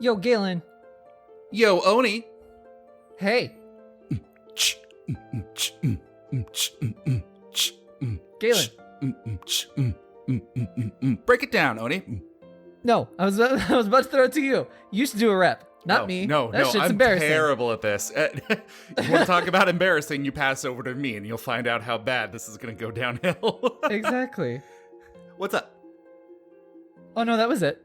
Yo, Galen. Yo, Oni. Hey. Galen. Break it down, Oni. No, I was about to throw it to you. You should do a rep, not me. That shit's I'm embarrassing. terrible at this. You want to talk about embarrassing, you pass over to me and you'll find out how bad this is going to go downhill. Exactly. What's up? Oh, no, that was it.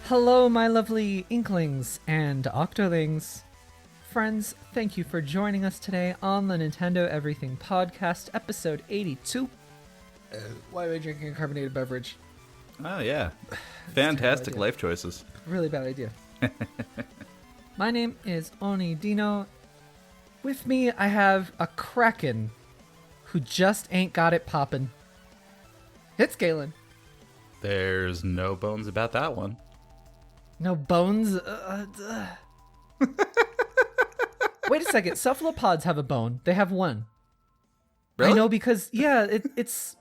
Hello, my lovely Inklings and Octolings. Friends, thank you for joining us today on the Nintendo Everything Podcast, episode 82. Why am I drinking a carbonated beverage? Oh, yeah. Fantastic life choices. Really bad idea. My name is Oni Dino. With me, I have a Kraken who just ain't got it poppin'. It's Galen. There's no bones about that one. No bones? Wait a second. Cephalopods have a bone. They have one. Really? I know because, yeah, it's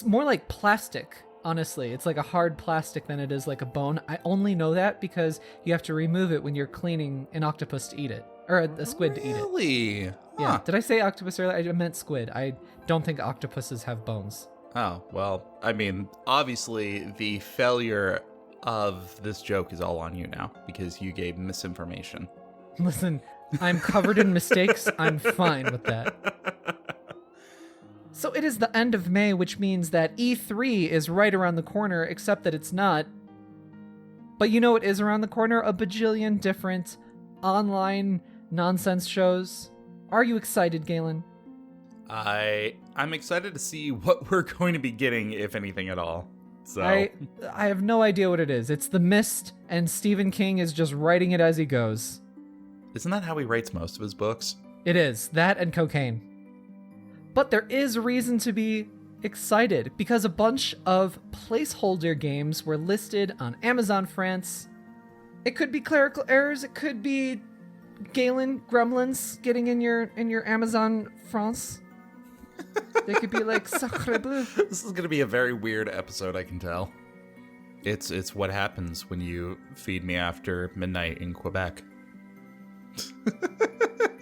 more like plastic, honestly. It's like a hard plastic than it is like a bone. I only know that because you have to remove it when you're cleaning an octopus to eat it. Or a squid to eat it. Really? Yeah. Huh. Did I say octopus earlier? I meant squid. I don't think octopuses have bones. Oh, well, I mean, obviously the failure of this joke is all on you now because you gave misinformation. Listen, I'm covered in mistakes. I'm fine with that. So it is the end of May, which means that E3 is right around the corner, except that it's not. But you know what is around the corner? A bajillion different online nonsense shows. Are you excited, Galen? I'm excited to see what we're going to be getting, if anything at all. So I have no idea what it is. It's The Mist, and Stephen King is just writing it as he goes. Isn't that how he writes most of his books? It is. That and cocaine. But there is reason to be excited, because a bunch of placeholder games were listed on Amazon France. It could be clerical errors. It could be Galen gremlins getting in your Amazon France. They could be like sacre bleu. This is going to be a very weird episode, I can tell. It's what happens when you feed me after midnight in Quebec.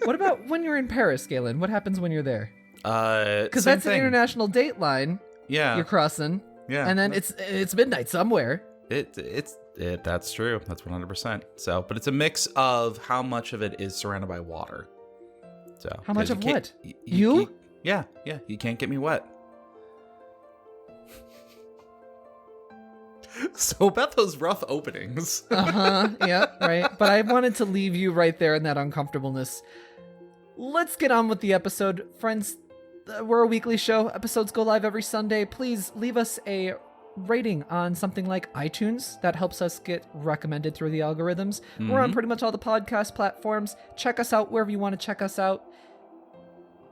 What about when you're in Paris, Galen? What happens when you're there? Because Same that's thing. an international date line. Yeah. You're crossing. Yeah. And then it's midnight somewhere. That's true. That's 100%. So, but it's a mix of how much of it is surrounded by water. So How much of what? You? Yeah. You can't get me wet. So about those rough openings. Yeah, right. But I wanted to leave you right there in that uncomfortableness. Let's get on with the episode. Friends, we're a weekly show. Episodes go live every Sunday. Please leave us a rating on something like iTunes. That helps us get recommended through the algorithms. Mm-hmm. We're on pretty much all the podcast platforms. Check us out wherever you want to check us out.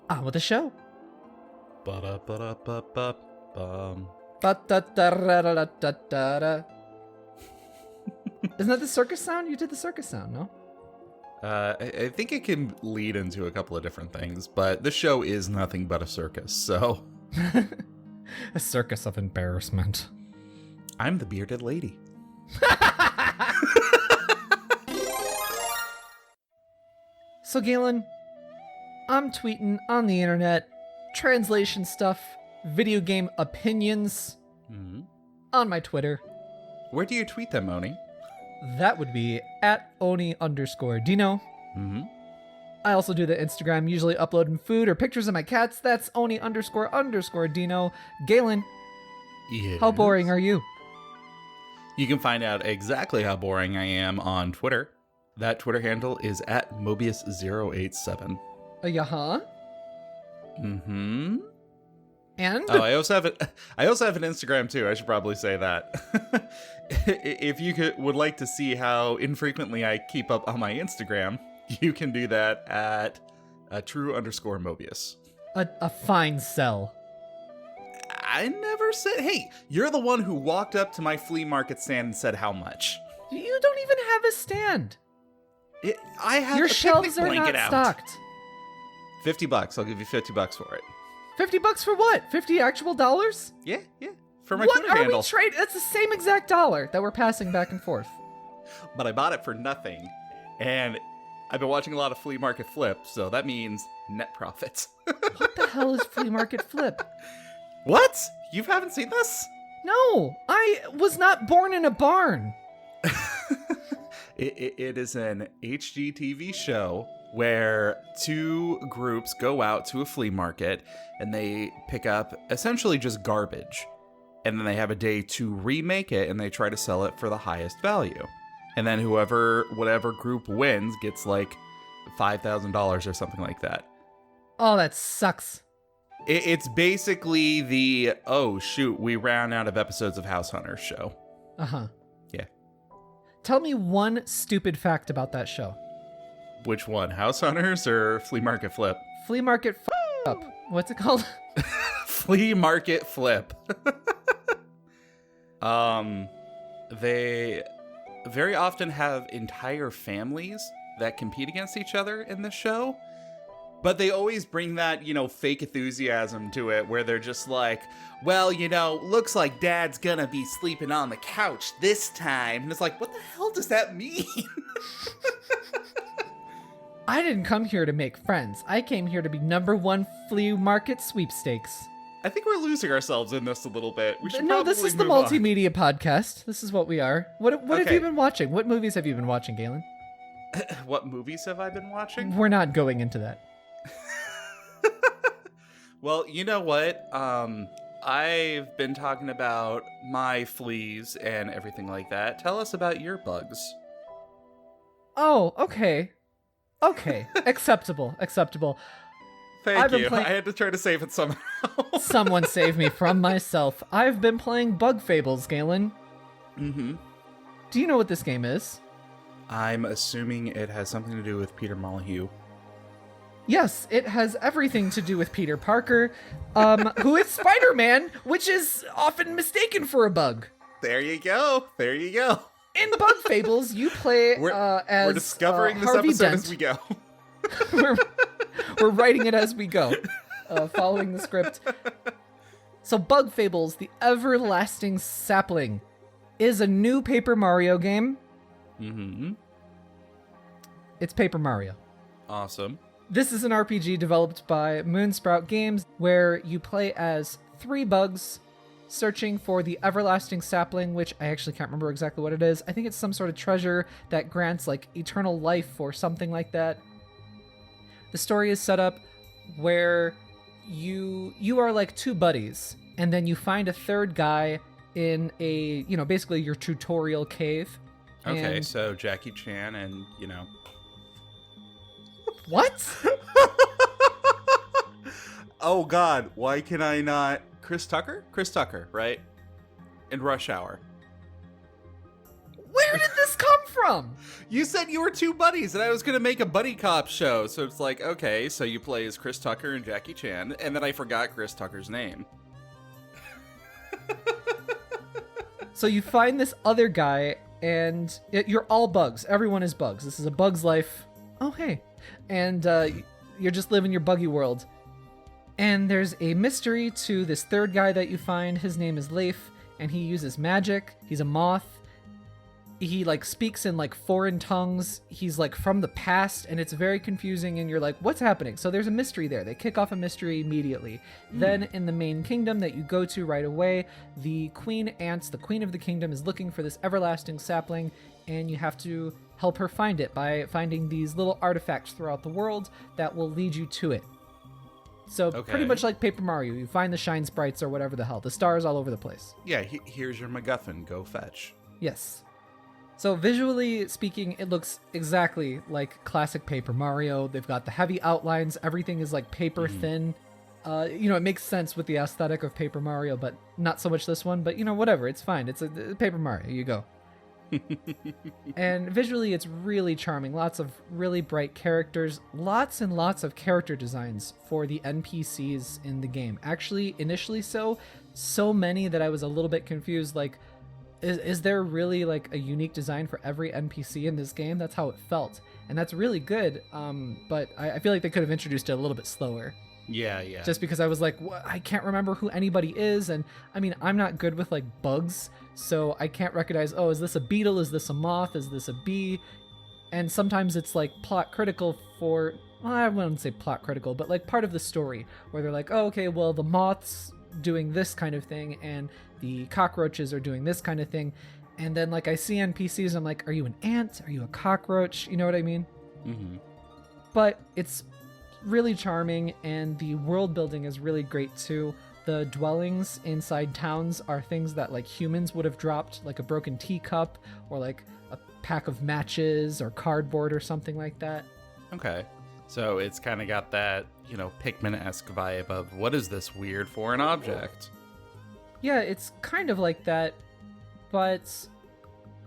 On with the show. Ba-da-ba-da-ba-ba-bum. Ba-da-da-da-da-da-da. Isn't that the circus sound? You did the circus sound, no? I think it can lead into a couple of different things, but this show is nothing but a circus, so... A circus of embarrassment. I'm the bearded lady. So, Galen, I'm tweeting on the internet, translation stuff, video game opinions, on my Twitter. Where do you tweet them, Oni? That would be at Oni_Dino. I also do the Instagram, usually uploading food or pictures of my cats. That's Oni__Dino. Galen, Yes. how boring are you? You can find out exactly how boring I am on Twitter. That Twitter handle is at Mobius087. Yeah? And? Oh, I also have an Instagram too. I should probably say that. If you would like to see how infrequently I keep up on my Instagram, you can do that at true_Mobius. A fine sell. I never said, hey, you're the one who walked up to my flea market stand and said how much. You don't even have a stand. I have Your a shelves picnic are blanket not out. stocked. $50. I'll give you $50 for it. $50 for what? 50 actual dollars? Yeah. For my What Twitter are handle. we trading? That's the same exact dollar that we're passing back and forth. But I bought it for nothing. And I've been watching a lot of flea market flip, so that means net profits. What the hell is flea market flip? What? You haven't seen this? No, I was not born in a barn. It is an HGTV show where two groups go out to a flea market and they pick up essentially just garbage. And then they have a day to remake it and they try to sell it for the highest value. And then whatever group wins gets like $5,000 or something like that. Oh, that sucks. It's basically the, oh shoot, we ran out of episodes of House Hunters show. Uh-huh. Yeah. Tell me one stupid fact about that show. Which one, House Hunters or Flea Market Flip? Flea market up. What's it called? Flea Market Flip. They very often have entire families that compete against each other in the show. But they always bring that, fake enthusiasm to it where they're just like, well, looks like dad's gonna be sleeping on the couch this time. And it's like, what the hell does that mean? I didn't come here to make friends. I came here to be #1 flea market sweepstakes. I think we're losing ourselves in this a little bit. We should No, this is the move on. multimedia podcast. This is what we are. What have Okay. you been watching? What movies have you been watching, Galen? What movies have I been watching? We're not going into that. Well, you know what? I've been talking about my fleas and everything like that. Tell us about your bugs. Oh, okay. Okay. Acceptable. Thank I've been you. playing- I had to try to save it somehow. Someone save me from myself. I've been playing Bug Fables, Galen. Mm-hmm. Do you know what this game is? I'm assuming it has something to do with Peter Molyneux. Yes, it has everything to do with Peter Parker, who is Spider-Man, which is often mistaken for a bug. There you go. In Bug Fables, you play as we're discovering this Harvey episode Dent. as we go. we're writing it as we go, following the script. So Bug Fables, the Everlasting Sapling, is a new Paper Mario game. Mm-hmm. It's Paper Mario. Awesome. This is an RPG developed by Moonsprout Games, where you play as 3 bugs searching for the Everlasting Sapling, which I actually can't remember exactly what it is. I think it's some sort of treasure that grants like eternal life or something like that. The story is set up where you are like 2 buddies, and then you find a third guy in a, basically your tutorial cave. Okay, And- so Jackie Chan and, What? Oh God, why can I not? Chris Tucker? Chris Tucker, right? In Rush Hour. Where did this come from? You said you were 2 buddies and I was going to make a buddy cop show. So it's like, okay, so you play as Chris Tucker and Jackie Chan. And then I forgot Chris Tucker's name. So you find this other guy, and you're all bugs. Everyone is bugs. This is a bug's life. Oh, hey. And you're just living your buggy world. And there's a mystery to this third guy that you find. His name is Leif, and he uses magic. He's a moth. He speaks in foreign tongues. He's from the past, and it's very confusing, and you're like, what's happening? So there's a mystery there. They kick off a mystery immediately. Then in the main kingdom that you go to right away, the Queen Ants, the queen of the kingdom, is looking for this everlasting sapling, and you have to help her find it by finding these little artifacts throughout the world that will lead you to it. So pretty much like Paper Mario, you find the shine sprites or whatever the hell. The stars all over the place. Yeah, here's your MacGuffin. Go fetch. Yes. So visually speaking, it looks exactly like classic Paper Mario. They've got the heavy outlines. Everything is paper thin. It makes sense with the aesthetic of Paper Mario, but not so much this one. But, whatever. It's fine. It's a Paper Mario. You go. And visually, it's really charming. Lots of really bright characters. Lots and lots of character designs for the NPCs in the game. Actually, initially so many that I was a little bit confused. Is there really a unique design for every NPC in this game? That's how it felt. and that's really good. But I feel like they could have introduced it a little bit slower. Yeah, yeah. Just because I was like, I can't remember who anybody is, and I mean, I'm not good with like bugs, so I can't recognize, oh, is this a beetle, is this a moth, is this a bee? And sometimes it's like plot critical for, well, I wouldn't say plot critical, but like part of the story, where they're like, oh, okay, well, the moth's doing this kind of thing, and the cockroaches are doing this kind of thing. And then like I see NPCs, I'm like, are you an ant? Are you a cockroach? You know what I mean? Mm-hmm. But it's really charming, and the world building is really great too. The dwellings inside towns are things that like humans would have dropped, like a broken teacup or like a pack of matches or cardboard or something like that. Okay. So it's kind of got that, Pikmin-esque vibe of, what is this weird foreign object? Yeah, it's kind of like that, but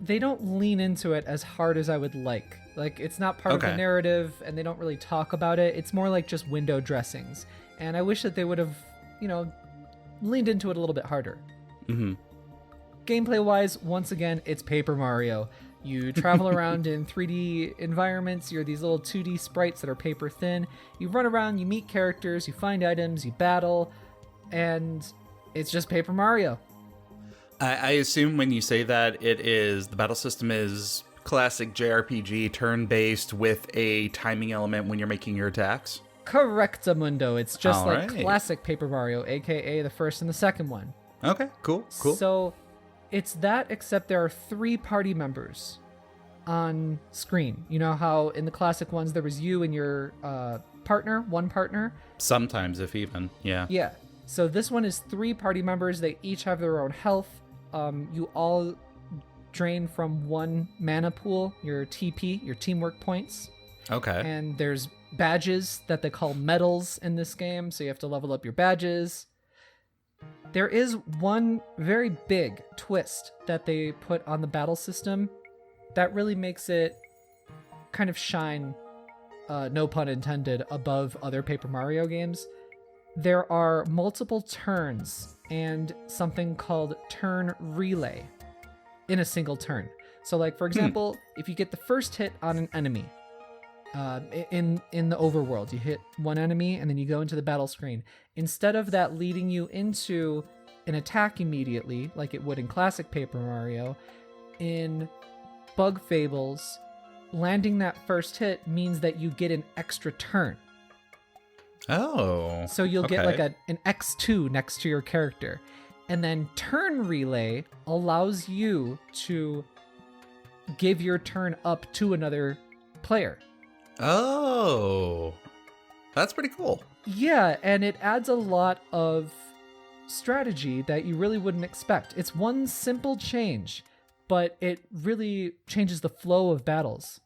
they don't lean into it as hard as I would like. Like, it's not part of the narrative, and they don't really talk about it. It's more like just window dressings. And I wish that they would have, leaned into it a little bit harder. Mm-hmm. Gameplay-wise, once again, it's Paper Mario. You travel around in 3D environments. You're these little 2D sprites that are paper thin. You run around, you meet characters, you find items, you battle, and it's just Paper Mario. I assume when you say that, the battle system is classic JRPG, turn-based with a timing element when you're making your attacks? Correctamundo. It's just All like right. classic Paper Mario, aka the first and the second one. Okay, cool. So it's that, except there are 3 party members on screen. You know how in the classic ones there was you and your one partner? Sometimes, if even, yeah. Yeah. So this one is 3 party members. They each have their own health. You all drain from 1 mana pool, your TP, your teamwork points. Okay. And there's badges that they call medals in this game, so you have to level up your badges. There is one very big twist that they put on the battle system that really makes it kind of shine, no pun intended, above other Paper Mario games. There are multiple turns and something called turn relay in a single turn. So like, for example, if you get the first hit on an enemy, in the overworld, you hit one enemy and then you go into the battle screen. Instead of that leading you into an attack immediately, like it would in classic Paper Mario, in Bug Fables, landing that first hit means that you get an extra turn. Oh. So you'll get like an X2 next to your character. And then turn relay allows you to give your turn up to another player. Oh. That's pretty cool. Yeah, and it adds a lot of strategy that you really wouldn't expect. It's one simple change, but it really changes the flow of battles.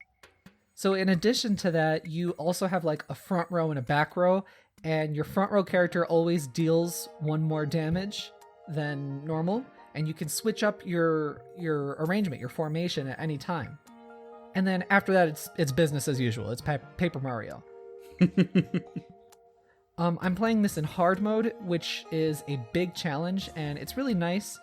So in addition to that, you also have like a front row and a back row, and your front row character always deals 1 more damage than normal, and you can switch up your arrangement, your formation at any time. And then after that, it's business as usual. It's Paper Mario. I'm playing this in hard mode, which is a big challenge, and it's really nice.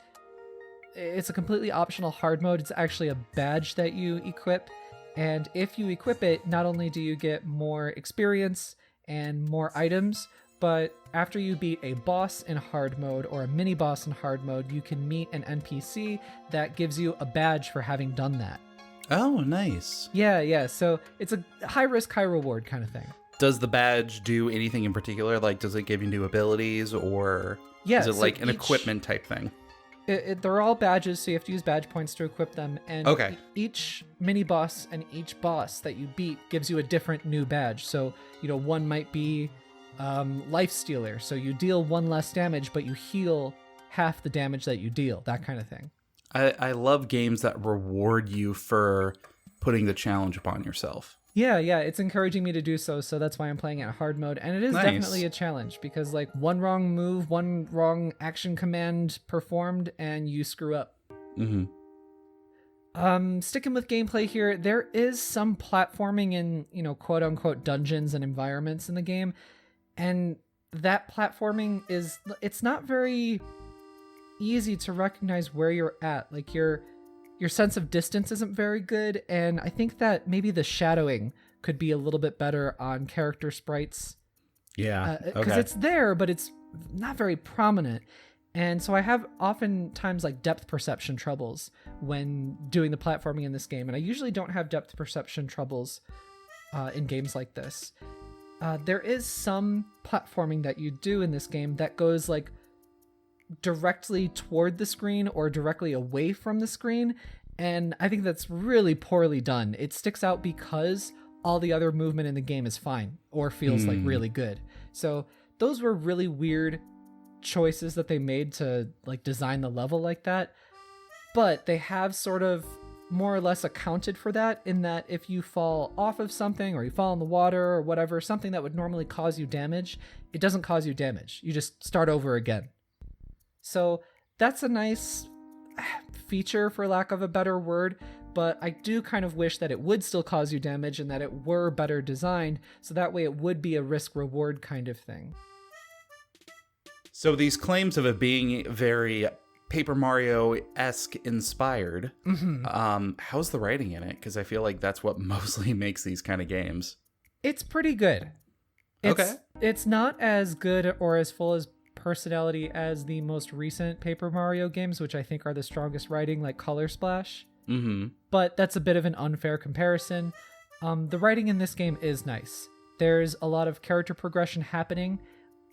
It's a completely optional hard mode. It's actually a badge that you equip, and if you equip it, not only do you get more experience and more items, but after you beat a boss in hard mode or a mini boss in hard mode, you can meet an NPC that gives you a badge for having done that. Oh, nice. Yeah. So it's a high risk, high reward kind of thing. Does the badge do anything in particular? Like, does it give you new abilities, or is it like an equipment type thing? They're all badges, so you have to use badge points to equip them. And each mini boss and each boss that you beat gives you a different new badge. So, one might be Life Stealer. So you deal 1 less damage, but you heal half the damage that you deal, that kind of thing. I love games that reward you for putting the challenge upon yourself. Yeah, it's encouraging me to do so that's why I'm playing it in hard mode. And it is definitely a challenge, because like 1 wrong move, 1 wrong action command performed, and you screw up. Mm-hmm. Sticking with gameplay here, there is some platforming in, quote unquote dungeons and environments in the game. And that platforming it's not very easy to recognize where you're at. Like you're your sense of distance isn't very good, and I think that maybe the shadowing could be a little bit better on character sprites. Yeah. Because it's there, but it's not very prominent. And so I have oftentimes like depth perception troubles when doing the platforming in this game. And I usually don't have depth perception troubles in games like this. There is some platforming that you do in this game that goes like directly toward the screen or directly away from the screen. And I think that's really poorly done. It sticks out because all the other movement in the game is fine or feels like really good. So those were really weird choices that they made to like design the level like that. But they have sort of more or less accounted for that in that if you fall off of something or you fall in the water or whatever, something that would normally cause you damage, it doesn't cause you damage. You just start over again. So that's a nice feature, for lack of a better word, but I do kind of wish that it would still cause you damage and that it were better designed, so that way it would be a risk-reward kind of thing. So these claims of it being very Paper Mario-esque inspired, how's the writing in it? Because I feel like that's what mostly makes these kind of games. It's pretty good. It's not as good or as full as personality as the most recent Paper Mario games, which I think are the strongest writing, like Color Splash. But that's a bit of an unfair comparison. The writing in this game is nice. There's a lot of character progression happening.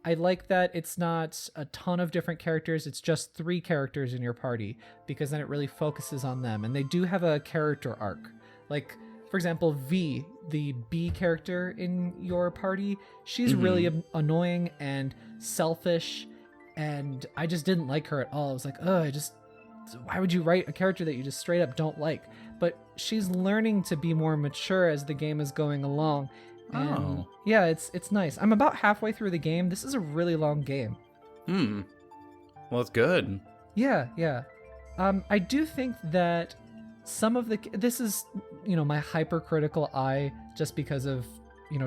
I like that it's not a ton of different characters. It's just 3 characters in your party, because then it really focuses on them. And they do have a character arc. Like, for example, V, the B character in your party, she's really annoying and selfish. And I just didn't like her at all. I was like, why would you write a character that you just straight up don't like? But she's learning to be more mature as the game is going along. And yeah, it's nice. I'm about halfway through the game. This is a really long game. Well, it's good. Yeah. I do think that some of this is, my hypercritical eye, just because of,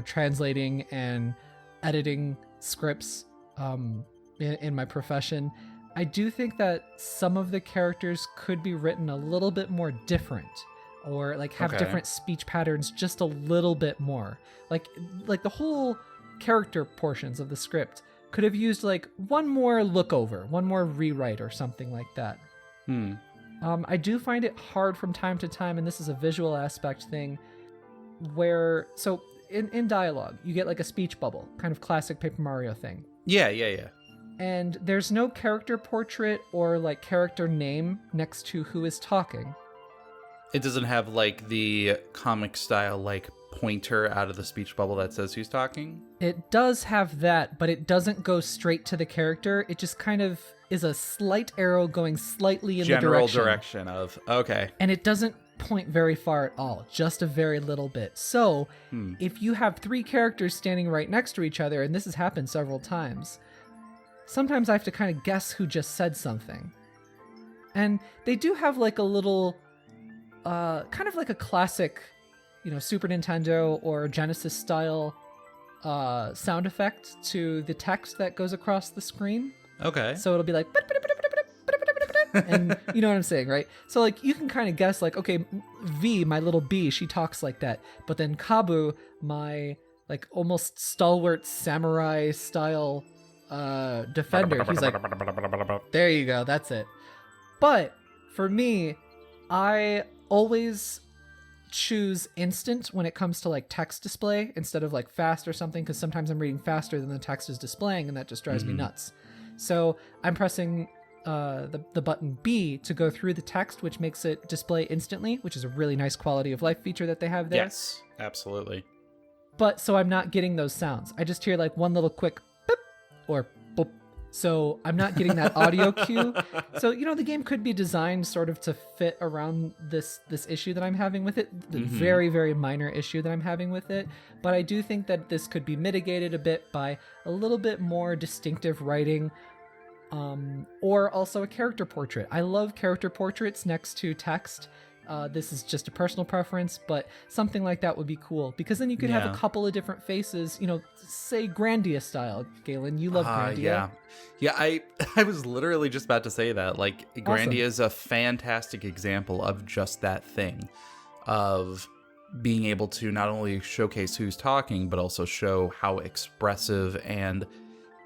translating and editing scripts in my profession. I do think that some of the characters could be written a little bit more different, or like have different speech patterns just a little bit more. Like the whole character portions of the script could have used like one more look over, one more rewrite or something like that. I do find it hard from time to time, and this is a visual aspect thing, where so in dialogue you get like a speech bubble, kind of classic Paper Mario thing. Yeah. And there's no character portrait or like character name next to who is talking. It doesn't have like the comic style like pointer out of the speech bubble that says who's talking? It does have that, but it doesn't go straight to the character. It just kind of is a slight arrow going slightly in general the direction of, okay. And it doesn't point very far at all, just a very little bit. So if you have 3 characters standing right next to each other, and this has happened several times, sometimes I have to kind of guess who just said something. And they do have like a little, kind of like a classic, Super Nintendo or Genesis style sound effect to the text that goes across the screen. Okay. So it'll be like, and you know what I'm saying, right? So like you can kind of guess like, okay, V, my little bee, she talks like that. But then Kabu, my like almost stalwart samurai style defender, he's like, there you go, that's it. But for me, I always choose instant when it comes to like text display instead of like fast or something, because sometimes I'm reading faster than the text is displaying, and that just drives me nuts. So I'm pressing the button B to go through the text, which makes it display instantly, which is a really nice quality of life feature that they have there. Yes, absolutely. But so I'm not getting those sounds. I just hear like one little quick boop or boop. So I'm not getting that audio cue. So, the game could be designed sort of to fit around this issue that I'm having with it. The very, very minor issue that I'm having with it. But I do think that this could be mitigated a bit by a little bit more distinctive writing, or also a character portrait. I love character portraits next to text. this is just a personal preference, but something like that would be cool, because then you could have a Yeah. couple of different faces, say Grandia style. Galen, you love Grandia. Yeah, I was literally just about to say that. Like, Awesome. Grandia is a fantastic example of just that thing, of being able to not only showcase who's talking, but also show how expressive and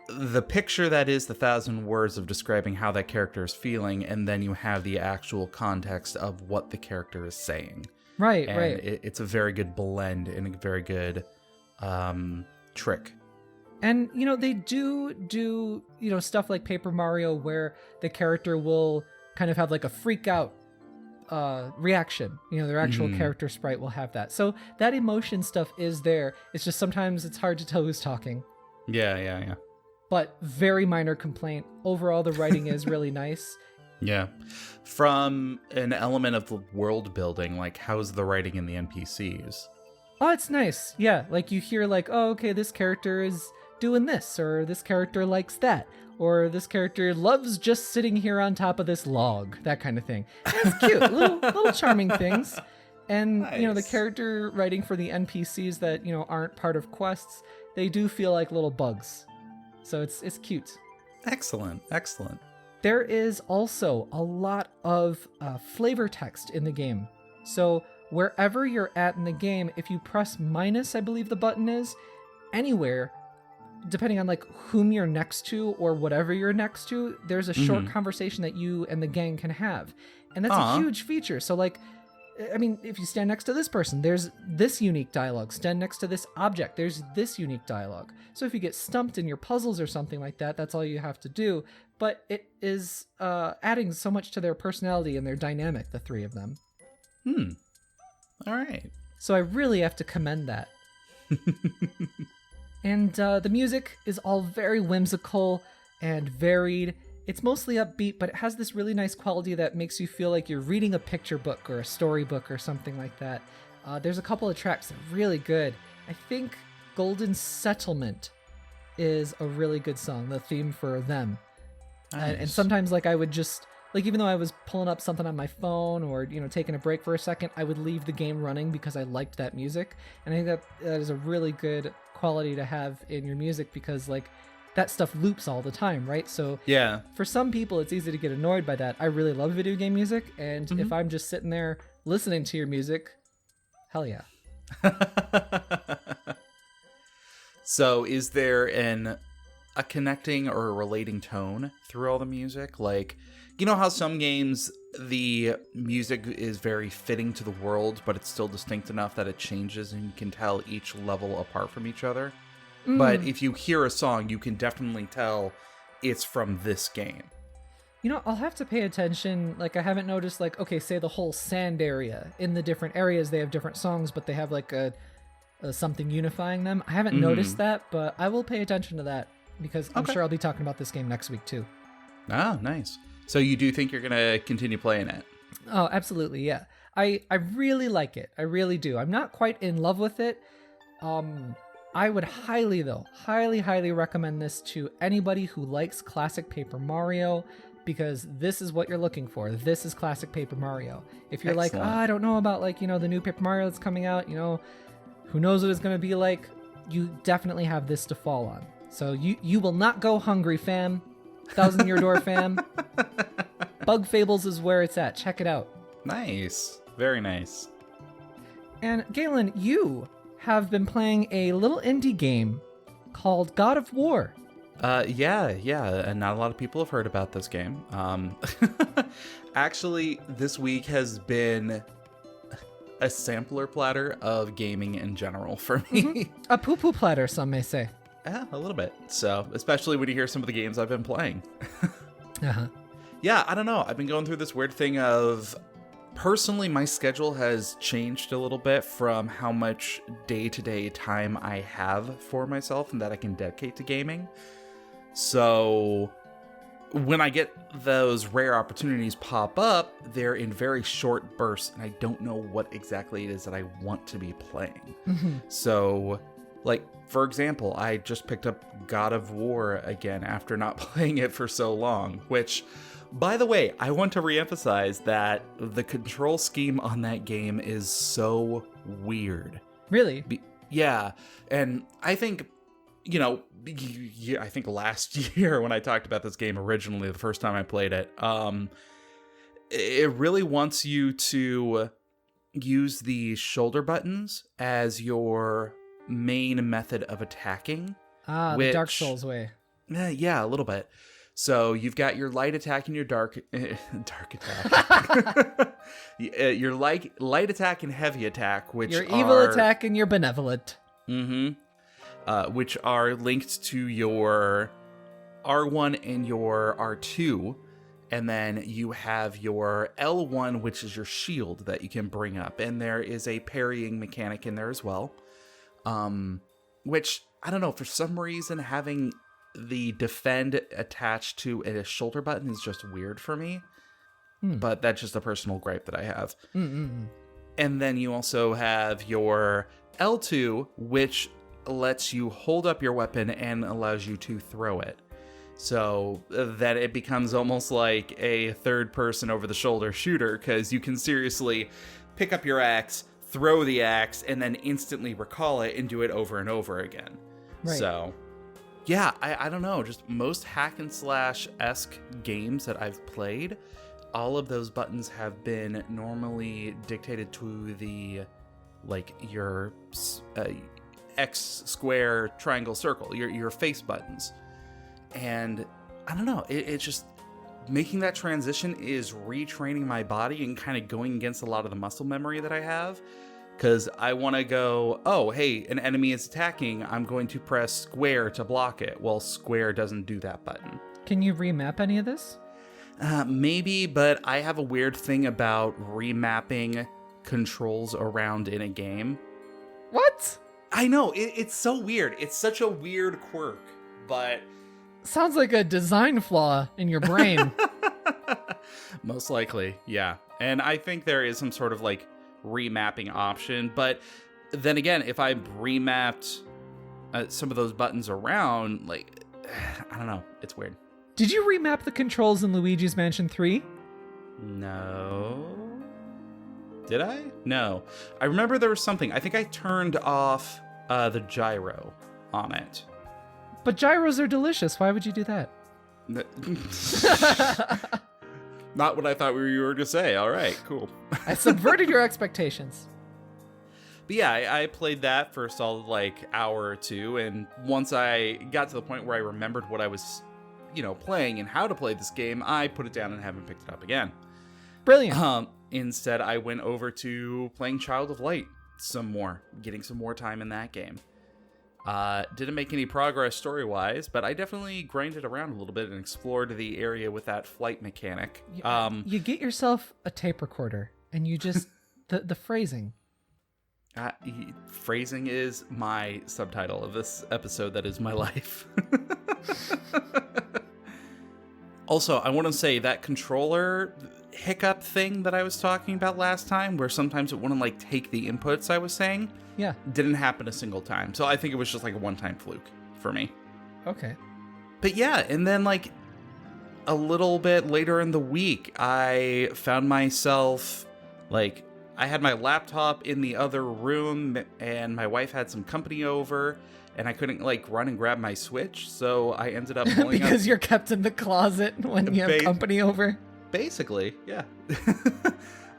the picture that is the 1,000 words of describing how that character is feeling, and then you have the actual context of what the character is saying. Right, And right. it's a very good blend and a very good trick. And, they do stuff like Paper Mario where the character will kind of have like a freak out reaction. Their actual character sprite will have that. So that emotion stuff is there. It's just sometimes it's hard to tell who's talking. Yeah. But very minor complaint. Overall, the writing is really nice. Yeah. From an element of the world building, like, how's the writing in the NPCs? Oh, it's nice. Yeah, like you hear like, oh, okay, this character is doing this, or this character likes that, or this character loves just sitting here on top of this log, that kind of thing. And it's cute, little charming things. And, the Nice. character writing for the NPCs that, aren't part of quests, they do feel like little bugs. So it's cute. Excellent. There is also a lot of flavor text in the game. So wherever you're at in the game, if you press minus, I believe the button is, anywhere, depending on like whom you're next to or whatever you're next to, there's a short conversation that you and the gang can have. And that's a huge feature. So like, I mean, if you stand next to this person, there's this unique dialogue. Stand next to this object, there's this unique dialogue. So if you get stumped in your puzzles or something like that, that's all you have to do. But it is adding so much to their personality and their dynamic, the three of them. All right. So I really have to commend that. And the music is all very whimsical and varied. It's mostly upbeat, but it has this really nice quality that makes you feel like you're reading a picture book or a storybook or something like that. There's a couple of tracks that are really good. I think Golden Settlement is a really good song, the theme for them. Nice. And sometimes like I would just, like even though I was pulling up something on my phone or, taking a break for a second, I would leave the game running because I liked that music. And I think that is a really good quality to have in your music, because like that stuff loops all the time, right? So Yeah. for some people, it's easy to get annoyed by that. I really love video game music, and if I'm just sitting there listening to your music, hell yeah. So is there a connecting or a relating tone through all the music? Like, you know how some games, the music is very fitting to the world, but it's still distinct enough that it changes and you can tell each level apart from each other? But if you hear a song, you can definitely tell it's from this game. I'll have to pay attention. Like, I haven't noticed, like, okay, say the whole sand area. In the different areas, they have different songs, but they have, like, a something unifying them. I haven't noticed that, but I will pay attention to that, because I'm sure I'll be talking about this game next week, too. Ah, nice. So you do think you're going to continue playing it? Oh, absolutely, yeah. I really like it. I really do. I'm not quite in love with it. I would highly recommend this to anybody who likes classic Paper Mario, because this is what you're looking for. This is classic Paper Mario. If you're Excellent. like, I don't know about like, the new Paper Mario that's coming out, who knows what it's going to be like, you definitely have this to fall on. So you will not go hungry, fam. Thousand Year Door fam. Bug Fables is where it's at. Check it out. Nice. Very nice. And Galen, you have been playing a little indie game called God of War. Yeah, and not a lot of people have heard about this game. Actually, this week has been a sampler platter of gaming in general for me. A poo-poo platter, some may say. Yeah, a little bit. So, especially when you hear some of the games I've been playing. Uh-huh. Yeah, I don't know. I've been going through this weird thing of, personally, my schedule has changed a little bit from how much day-to-day time I have for myself and that I can dedicate to gaming. So when I get those rare opportunities pop up, they're in very short bursts, and I don't know what exactly it is that I want to be playing. So Like, for example, I just picked up God of War again after not playing it for so long, which, by the way, I want to reemphasize that the control scheme on that game is so weird. Really? Yeah, and I think, I think last year when I talked about this game originally, the first time I played it, it really wants you to use the shoulder buttons as your main method of attacking. The Dark Souls way. Yeah, a little bit. So you've got your light attack and your dark attack. Your light attack and heavy attack, which your evil attack and your benevolent. Which are linked to your R1 and your R2. And then you have your L1, which is your shield that you can bring up. And there is a parrying mechanic in there as well. Which, I don't know, for some reason, having the defend attached to a shoulder button is just weird for me. But that's just a personal gripe that I have. And then you also have your L2, which lets you hold up your weapon and allows you to throw it. So that it becomes almost like a third-person over-the-shoulder shooter, because you can seriously pick up your axe, throw the axe, and then instantly recall it and do it over and over again. Right. So, yeah, I don't know. Just most hack-and-slash-esque games that I've played, all of those buttons have been normally dictated to the, your X, square, triangle, circle, your face buttons. And I don't know, it's just making that transition is retraining my body and kind of going against a lot of the muscle memory that I have. Because I want to go, oh, hey, an enemy is attacking. I'm going to press square to block it. Well, square doesn't do that button. Can you remap any of this? Maybe, but I have a weird thing about remapping controls around in a game. What? I know, it's so weird. It's such a weird quirk, but... Sounds like a design flaw in your brain. Most likely, yeah. And I think there is some sort of remapping option, but then again, if I remapped some of those buttons around, I don't know, it's weird. Did you remap the controls in Luigi's Mansion 3? No. Did I? No. I remember there was something. I think I turned off the gyro on it. But gyros are delicious. Why would you do that? Not what I thought you were to say. All right, cool. I subverted your expectations. But yeah, I played that for a solid hour or two, and once I got to the point where I remembered what I was, playing and how to play this game, I put it down and haven't picked it up again. Brilliant. Instead, I went over to playing Child of Light some more, getting some more time in that game. Didn't make any progress story-wise, but I definitely grinded around a little bit and explored the area with that flight mechanic. You get yourself a tape recorder, and you just... the phrasing. Phrasing is my subtitle of this episode that is my life. Also, I want to say that controller hiccup thing that I was talking about last time, where sometimes it wouldn't take the inputs I was saying... Yeah. Didn't happen a single time. So I think it was just a one-time fluke for me. Okay. But yeah, and then a little bit later in the week, I found myself I had my laptop in the other room and my wife had some company over and I couldn't run and grab my Switch. So I ended up pulling because you're kept in the closet when you have company over. Basically, yeah.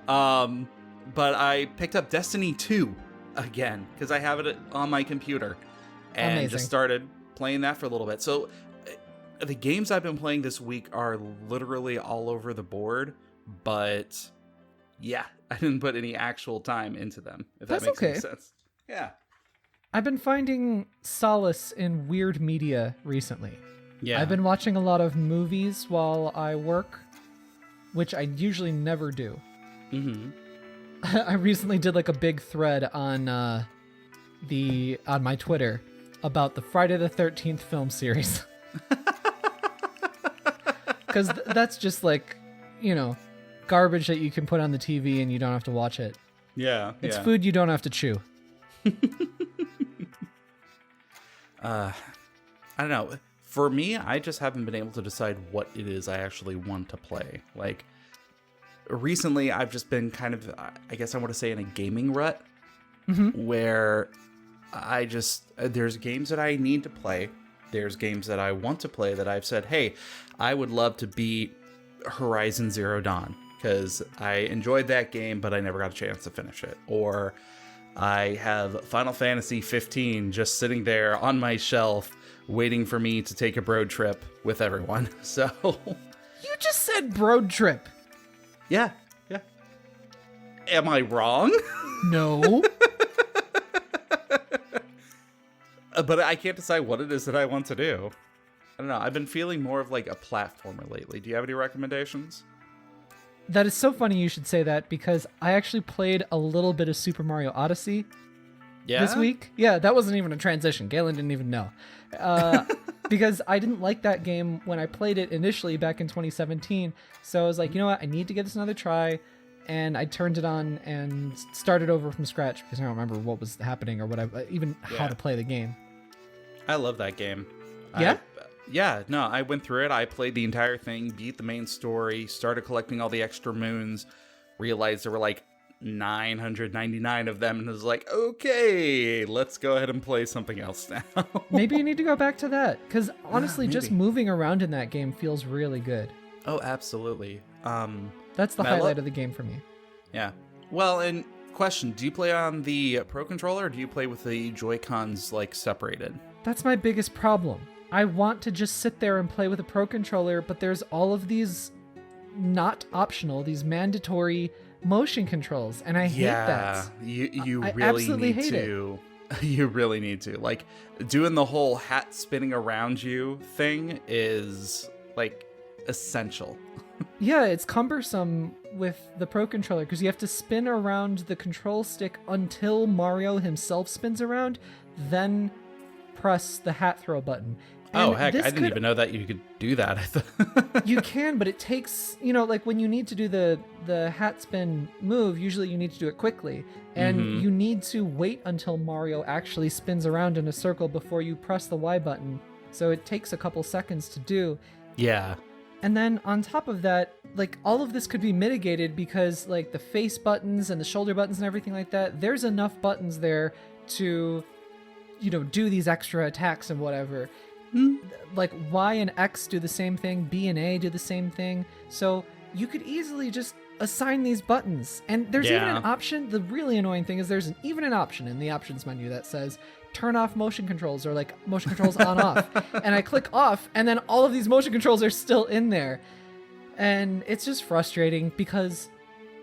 But I picked up Destiny 2. Again, because I have it on my computer and Amazing. Just started playing that for a little bit. So the games I've been playing this week are literally all over the board, but yeah, I didn't put any actual time into them, if that makes any sense. Yeah. I've been finding solace in weird media recently. Yeah. I've been watching a lot of movies while I work, which I usually never do. Mm-hmm. I recently did a big thread on my Twitter about the Friday the 13th film series. Because that's just garbage that you can put on the TV and you don't have to watch it. Yeah. It's food you don't have to chew. I don't know. For me, I just haven't been able to decide what it is I actually want to play. Like, recently, I've just been kind of, I guess I want to say, in a gaming rut, where there's games that I need to play. There's games that I want to play that I've said, hey, I would love to beat Horizon Zero Dawn, because I enjoyed that game, but I never got a chance to finish it. Or I have Final Fantasy 15 just sitting there on my shelf, waiting for me to take a road trip with everyone. So You just said road trip. yeah. Am I wrong? No. But I can't decide what it is that I want to do. I don't know. I've been feeling more of like a platformer lately. Do you have any recommendations? That is so funny you should say that, because I actually played a little bit of Super Mario Odyssey this week. Yeah, that wasn't even a transition. Galen didn't even know. Because I didn't like that game when I played it initially back in 2017. So I was like, you know what? I need to give this another try. And I turned it on and started over from scratch because I don't remember what was happening or how to play the game. I love that game. Yeah? I went through it. I played the entire thing, beat the main story, started collecting all the extra moons, realized there were like 999 of them, and was like, okay, let's go ahead and play something else now. Maybe you need to go back to that, because honestly, just moving around in that game feels really good. Oh, absolutely. That's the highlight of the game for me. Yeah. Well, and question, do you play on the Pro Controller, or do you play with the Joy-Cons, like, separated? That's my biggest problem. I want to just sit there and play with a Pro Controller, but there's all of these not optional, these mandatory motion controls, and I hate that. You I really absolutely need hate to. You really need to. Like, doing the whole hat spinning around you thing is, like, essential. Yeah, it's cumbersome with the Pro Controller because you have to spin around the control stick until Mario himself spins around, then press the hat throw button. And heck, I didn't even know that you could do that. You can, but it takes, like when you need to do the hat spin move, usually you need to do it quickly. And you need to wait until Mario actually spins around in a circle before you press the Y button. So it takes a couple seconds to do. Yeah. And then on top of that, like, all of this could be mitigated because, like, the face buttons and the shoulder buttons and everything like that, there's enough buttons there to, do these extra attacks and whatever. Like, Y and X do the same thing, B and A do the same thing. So you could easily just assign these buttons. And there's even an option. The really annoying thing is there's even an option in the options menu that says turn off motion controls, or like motion controls on off. And I click off, and then all of these motion controls are still in there. And it's just frustrating because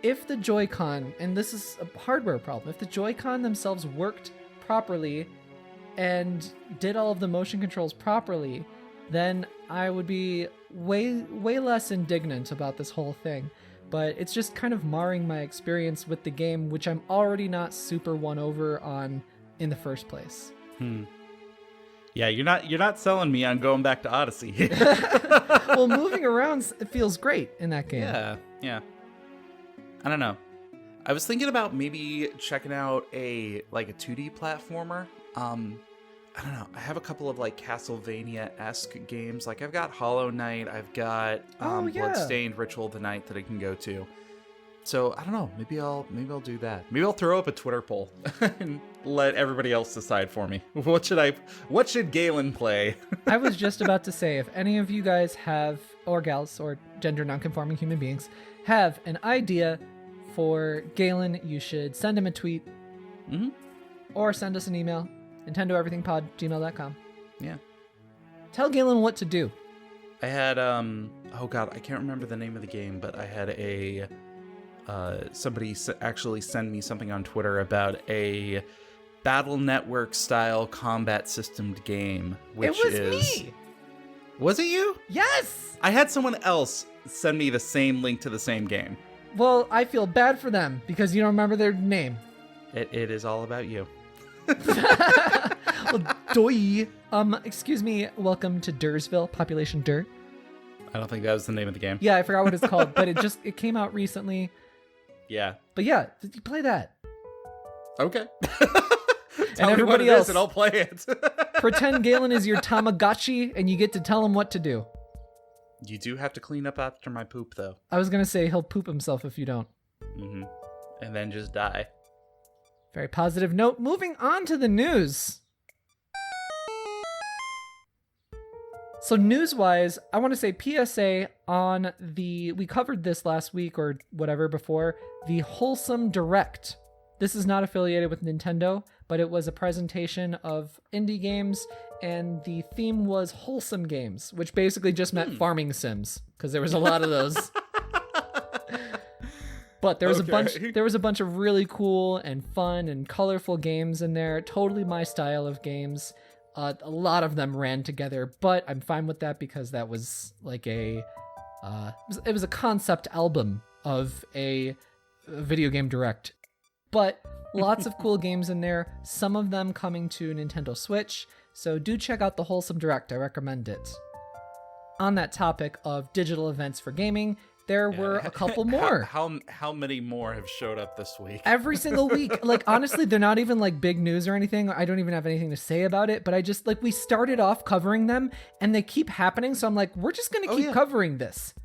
if the Joy-Con, and this is a hardware problem, if the Joy-Con themselves worked properly and did all of the motion controls properly, then I would be way less indignant about this whole thing. But it's just kind of marring my experience with the game, which I'm already not super won over on in the first place. Yeah, you're not selling me on going back to Odyssey. Well, moving around feels great in that game. Yeah. I don't know. I was thinking about maybe checking out a 2D platformer. I don't know. I have a couple of like Castlevania-esque games. Like I've got Hollow Knight, I've got Bloodstained Ritual of the Night that I can go to. So I don't know. Maybe I'll do that. Maybe I'll throw up a Twitter poll and let everybody else decide for me. What should Galen play? I was just about to say, if any of you guys have, or gals, or gender nonconforming human beings, have an idea for Galen, you should send him a tweet, or send us an email, NintendoEverythingPod@gmail.com. Yeah. Tell Galen what to do. I had oh god, I can't remember the name of the game, but I had a somebody actually send me something on Twitter about a Battle Network style combat systemed game, which it was me. Was it you? Yes. I had someone else send me the same link to the same game. Well, I feel bad for them because you don't remember their name. It is all about you. Well, doy. Excuse me. Welcome to Dursville, population Dur. I don't think that was the name of the game. Yeah, I forgot what it's called, but it came out recently. Yeah. But yeah, did you play that? Okay. And everybody else, and I'll play it. Pretend Galen is your Tamagotchi and you get to tell him what to do. You do have to clean up after my poop, though. I was going to say he'll poop himself if you don't. Mm-hmm. And then just die. Very positive note. Moving on to the news. So news-wise, I want to say PSA on we covered this last week or whatever before, the Wholesome Direct. This is not affiliated with Nintendo, but it was a presentation of indie games, and the theme was wholesome games, which basically just meant farming sims, because there was a lot of those. But there was a bunch of really cool and fun and colorful games in there. Totally my style of games. A lot of them ran together, but I'm fine with that because that was like it was a concept album of a video game direct. But lots of cool games in there, some of them coming to Nintendo Switch, so do check out the Wholesome Direct, I recommend it. On that topic of digital events for gaming, there were a couple more. How many more have showed up this week? Every single week. Like, honestly, they're not even like big news or anything. I don't even have anything to say about it, but I just we started off covering them and they keep happening. So I'm like, we're just going to keep covering this.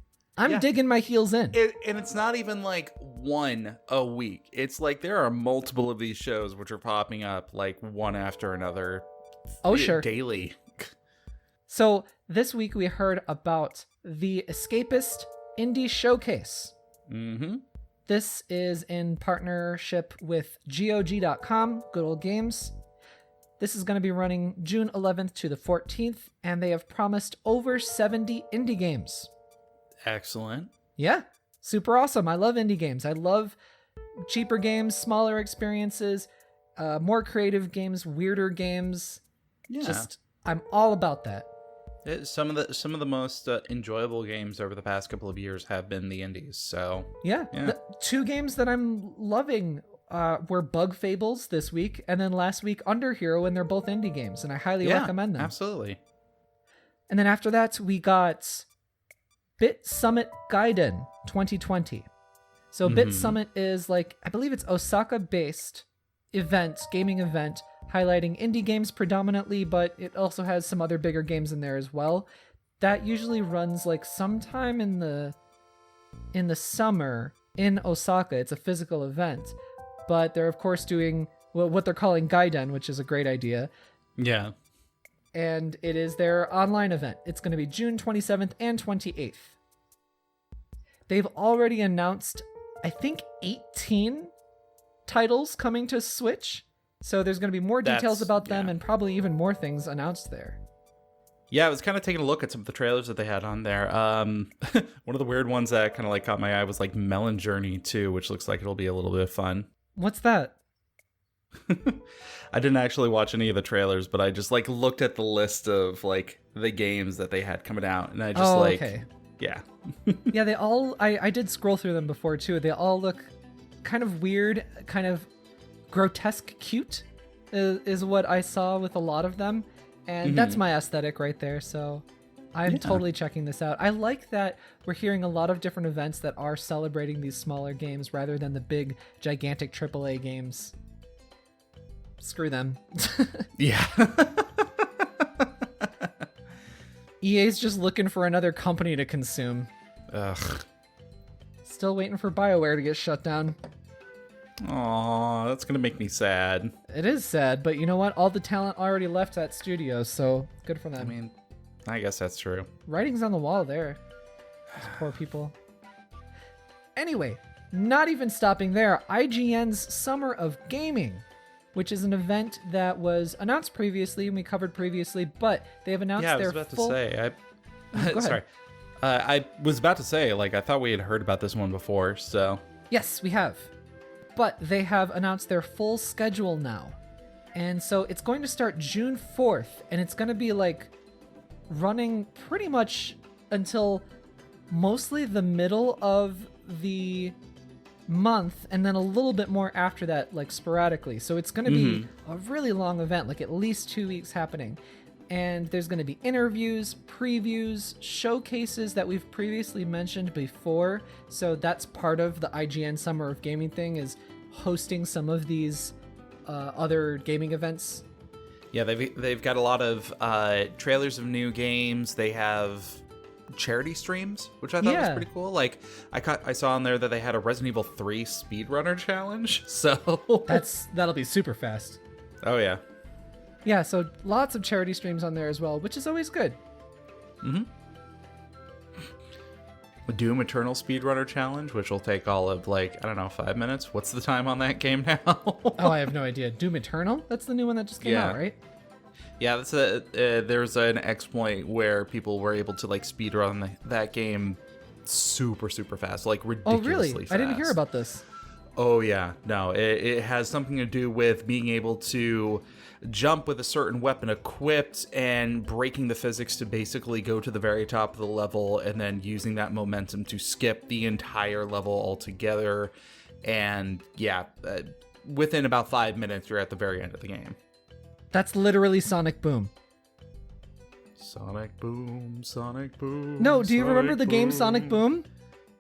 I'm digging my heels in. And it's not even like one a week. It's like there are multiple of these shows which are popping up like one after another. Oh, sure. Daily. So this week we heard about the Escapist Indie Showcase. Mm-hmm. This is in partnership with GOG.com, Good Old Games. This is going to be running June 11th to the 14th, and they have promised over 70 indie games. Excellent. Yeah, super awesome. I love indie games. I love cheaper games, smaller experiences, more creative games, weirder games. Yeah. I'm all about that. Some of the most enjoyable games over the past couple of years have been the indies. So yeah. The two games that I'm loving were Bug Fables this week, and then last week Under Hero, and they're both indie games, and I highly recommend them. Absolutely. And then after that, we got Bit Summit Gaiden 2020. So Bit Summit is I believe it's Osaka-based gaming event, highlighting indie games predominantly, but it also has some other bigger games in there as well. That usually runs sometime in the summer in Osaka. It's a physical event, but they're of course doing what they're calling Gaiden, which is a great idea. Yeah. And it is their online event. It's going to be June 27th and 28th. They've already announced, I think, 18 titles coming to Switch. So there's going to be more details about them and probably even more things announced there. Yeah, I was kind of taking a look at some of the trailers that they had on there. One of the weird ones that kind of caught my eye was Melon Journey 2, which looks like it'll be a little bit of fun. What's that? I didn't actually watch any of the trailers, but I just looked at the list of the games that they had coming out, and I just okay. Yeah. Yeah, they all I did scroll through them before too. They all look kind of weird, kind of grotesque cute is what I saw with a lot of them, and that's my aesthetic right there. So I'm totally checking this out. I like that we're hearing a lot of different events that are celebrating these smaller games rather than the big gigantic AAA games. Screw them. Yeah. EA's just looking for another company to consume. Ugh. Still waiting for BioWare to get shut down. Aw, that's gonna make me sad. It is sad, but you know what? All the talent already left that studio, so good for them. I mean, I guess that's true. Writing's on the wall there. Those poor people. Anyway, not even stopping there, IGN's Summer of Gaming, which is an event that was announced previously and we covered previously, but they have announced their full... Go ahead. Sorry. I was about to say, I thought we had heard about this one before, so... Yes, we have. But they have announced their full schedule now. And so it's going to start June 4th, and it's going to be running pretty much until mostly the middle of the month, and then a little bit more after that, sporadically. So it's going to be a really long event, at least 2 weeks happening. And there's going to be interviews, previews, showcases that we've previously mentioned before. So that's part of the IGN Summer of Gaming thing, is hosting some of these other gaming events. Yeah, they've got a lot of trailers of new games. They have charity streams, which I thought was pretty cool. Like I saw on there that they had a Resident Evil 3 speedrunner challenge. So that'll be super fast. Oh yeah. Yeah, so lots of charity streams on there as well, which is always good. Mm-hmm. A Doom Eternal speedrunner challenge, which will take all of 5 minutes. What's the time on that game now? Oh, I have no idea. Doom Eternal? That's the new one that just came out, right? Yeah, that's there's an exploit where people were able to speedrun that game super fast, ridiculously Oh, really? fast. I didn't hear about this. Oh yeah, no, it has something to do with being able to jump with a certain weapon equipped and breaking the physics to basically go to the very top of the level and then using that momentum to skip the entire level altogether. And yeah, within about 5 minutes, you're at the very end of the game. That's literally Sonic Boom. Sonic Boom, Sonic Boom. No, do you remember the game Sonic Boom?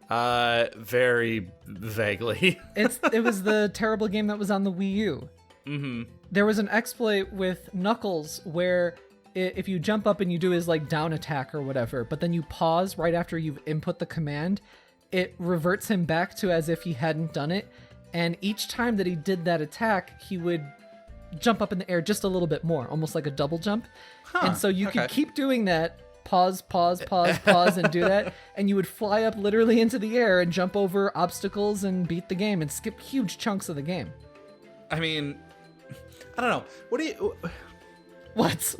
Very vaguely. It was the terrible game that was on the Wii U. Mm-hmm. There was an exploit with Knuckles where if you jump up and you do his down attack or whatever, but then you pause right after you've input the command, it reverts him back to as if he hadn't done it. And each time that he did that attack, he would jump up in the air just a little bit more, almost like a double jump. And so you could keep doing that, pause, and do that, and you would fly up literally into the air and jump over obstacles and beat the game and skip huge chunks of the game. I mean, I don't know. What do you... What is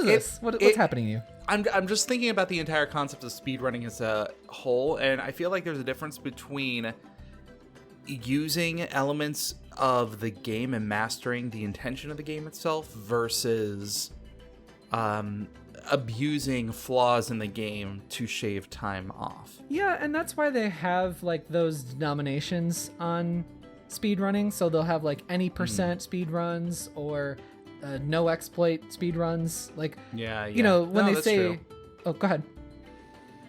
this? What's happening to you? I'm just thinking about the entire concept of speedrunning as a whole, and I feel like there's a difference between using elements of the game and mastering the intention of the game itself versus abusing flaws in the game to shave time off. Yeah, and that's why they have those denominations on speedrunning. So they'll have any percent speedruns or no exploit speedruns. When they say, true. Oh, go ahead.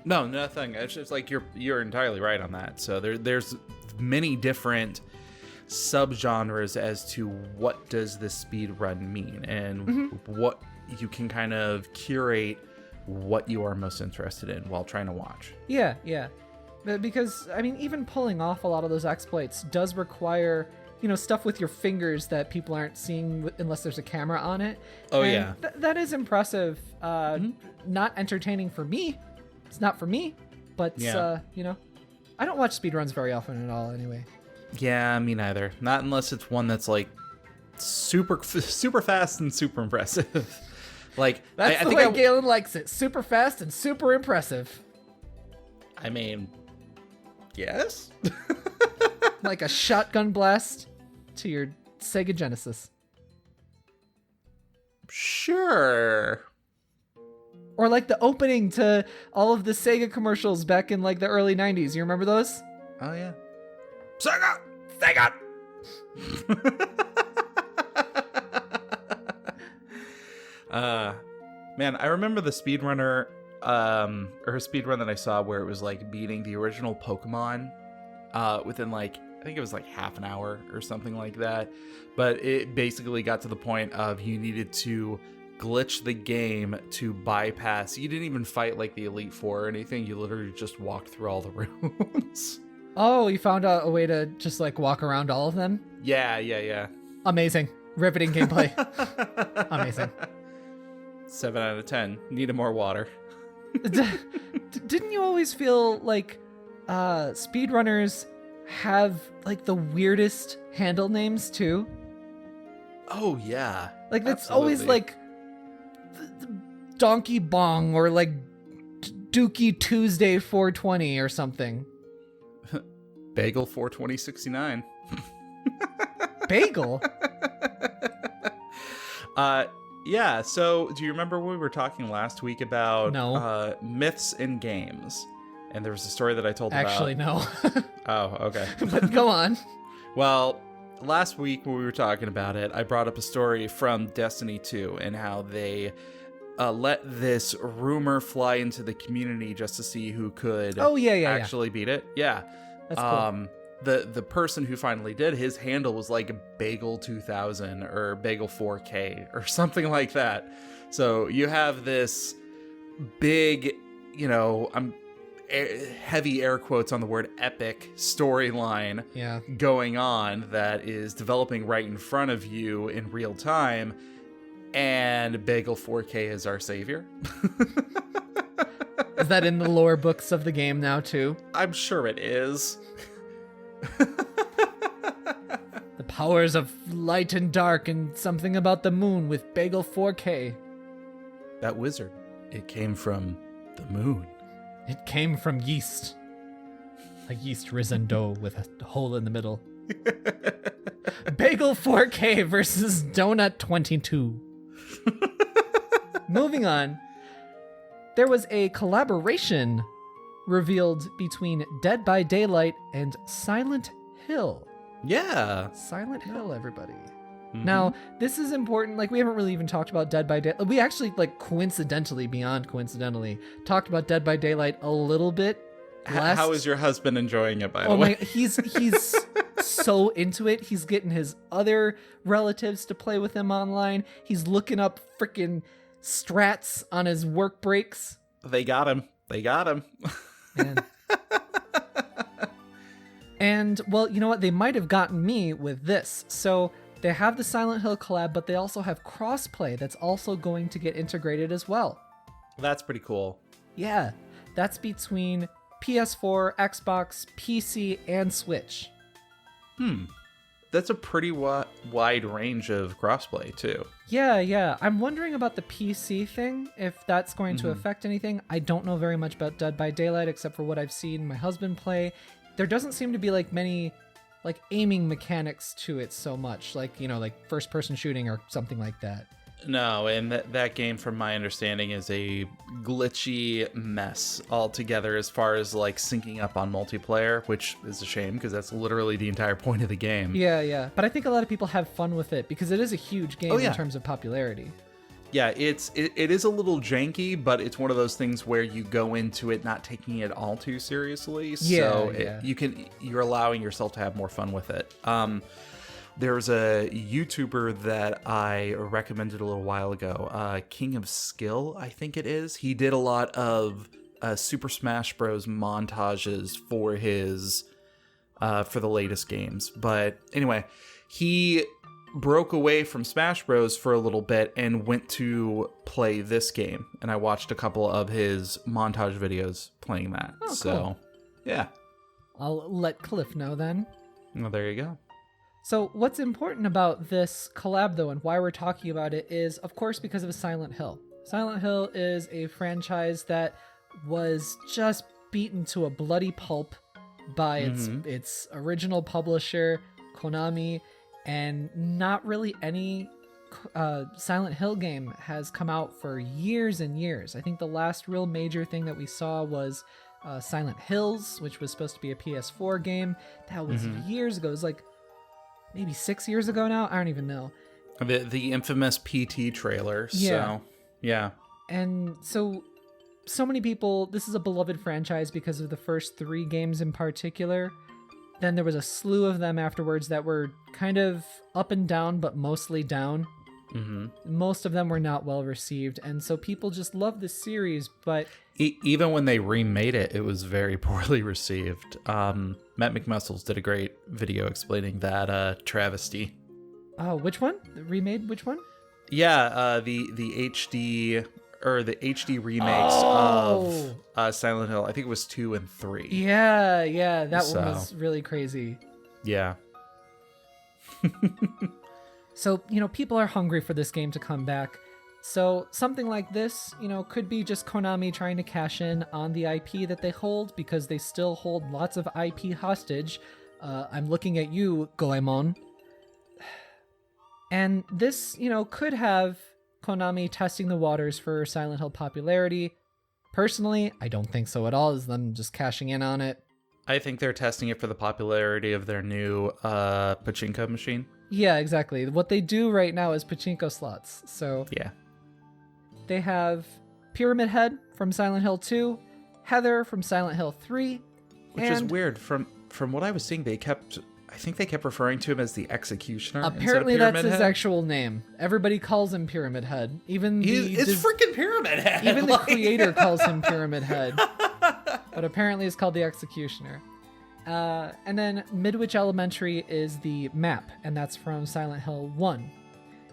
No, nothing. It's just you're entirely right on that. So there's many different subgenres as to what does this speed run mean and what you can kind of curate what you are most interested in while trying to watch. Yeah. Because, I mean, even pulling off a lot of those exploits does require, stuff with your fingers that people aren't seeing unless there's a camera on it. Oh, and yeah. That is impressive. Not entertaining for me. It's not for me. But, I don't watch speedruns very often at all anyway. Yeah, me neither. Not unless it's one that's super fast and super impressive. That's the way Galen likes it. Super fast and super impressive. I mean, yes. Like a shotgun blast to your Sega Genesis. Sure. Or the opening to all of the Sega commercials back in the early 90s. You remember those? Oh, yeah. Sega! Man, I remember the speedrunner, or a speedrun that I saw where it was beating the original Pokemon, within I think it was half an hour or something like that. But it basically got to the point of you needed to glitch the game to bypass. You didn't even fight the Elite Four or anything. You literally just walked through all the rooms. Oh, you found out a way to just walk around all of them? Yeah. Amazing. Riveting gameplay. Amazing. 7 out of 10. Needed more water. Didn't you always feel speedrunners have the weirdest handle names too? Oh yeah. That's always Donkey Bong or Dookie Tuesday 420 or something. Bagel 42069. Bagel? Yeah, so do you remember when we were talking last week about myths in games? And there was a story that I told about. Actually, no. Oh, okay. But go on. Well, last week when we were talking about it, I brought up a story from Destiny 2 and how they let this rumor fly into the community just to see who could actually beat it. Yeah. That's cool. the person who finally did, his handle was like Bagel 2000 or Bagel 4K or something like that. So you have this big, I'm heavy air quotes on the word epic storyline going on that is developing right in front of you in real time, and Bagel 4K is our savior. Is that in the lore books of the game now too? I'm sure it is. The powers of light and dark and something about the moon with Bagel 4K. That wizard, it came from the moon. It came from yeast. A yeast risen dough with a hole in the middle. Bagel 4K versus Donut 22. Moving on. There was a collaboration revealed between Dead by Daylight and Silent Hill. Yeah. Silent Hill, everybody. Mm-hmm. Now, this is important. Like, we haven't really even talked about Dead by Daylight. We actually, like, beyond coincidentally, talked about Dead by Daylight a little bit. How is your husband enjoying it, by the way? My, he's so into it. He's getting his other relatives to play with him online. He's looking up freaking strats on his work breaks. They got him. Man. And, well, you know what? They might have gotten me with this. So they have the Silent Hill collab, but they also have crossplay that's also going to get integrated as well. That's pretty cool. Yeah. That's between PS4, Xbox, PC, and Switch. That's a pretty wide range of crossplay, too. Yeah. I'm wondering about the PC thing, if that's going to affect anything. I don't know very much about Dead by Daylight, except for what I've seen my husband play. There doesn't seem to be, like, many, like, aiming mechanics to it so much. Like, like first-person shooting or something like that. No, and that game, from my understanding, is a glitchy mess altogether as far as, like, syncing up on multiplayer, which is a shame because that's literally the entire point of the game. Yeah. But I think a lot of people have fun with it because it is a huge game in terms of popularity. Yeah, it is a little janky, but it's one of those things where you go into it not taking it all too seriously. You're allowing yourself to have more fun with it. There's a YouTuber that I recommended a little while ago, King of Skill, I think it is. He did a lot of Super Smash Bros. Montages for his for the latest games. But anyway, he broke away from Smash Bros. For a little bit and went to play this game. And I watched a couple of his montage videos playing that. Oh, so, cool. Yeah. I'll let Cliff know then. Well, there you go. So what's important about this collab, though, and why we're talking about it is, of course, because of Silent Hill. Silent Hill is a franchise that was just beaten to a bloody pulp by its original publisher, Konami, and not really any Silent Hill game has come out for years and years. I think the last real major thing that we saw was Silent Hills, which was supposed to be a PS4 game. That was years ago. It was like maybe 6 years ago now. I don't even know. The infamous PT trailer. Yeah. So, yeah. And so many people, this is a beloved franchise because of the first 3 games in particular. Then there was a slew of them afterwards that were kind of up and down, but mostly down. Most of them were not well received. And so people just love this series, but even when they remade it, it was very poorly received. Matt McMuscles did a great video explaining that travesty. Oh, which one? Remade which one? Yeah, the HD or the HD remakes of Silent Hill. I think it was 2 and 3. Yeah, that one was really crazy. Yeah. So, people are hungry for this game to come back. So something like this, could be just Konami trying to cash in on the IP that they hold, because they still hold lots of IP hostage. I'm looking at you, Goemon. And this, could have Konami testing the waters for Silent Hill popularity. Personally, I don't think so at all. Is them just cashing in on it. I think they're testing it for the popularity of their new pachinko machine. Yeah, exactly. What they do right now is pachinko slots. So yeah. They have Pyramid Head from Silent Hill 2, Heather from Silent Hill 3. Which is weird. From from what I was seeing, I think they kept referring to him as the Executioner. Apparently, instead of that's Pyramid his Head. actual name. Everybody calls him Pyramid Head. Even It's freaking Pyramid Head. even the creator calls him Pyramid Head. But apparently, it's called the Executioner. And then Midwich Elementary is the map, and that's from Silent Hill 1.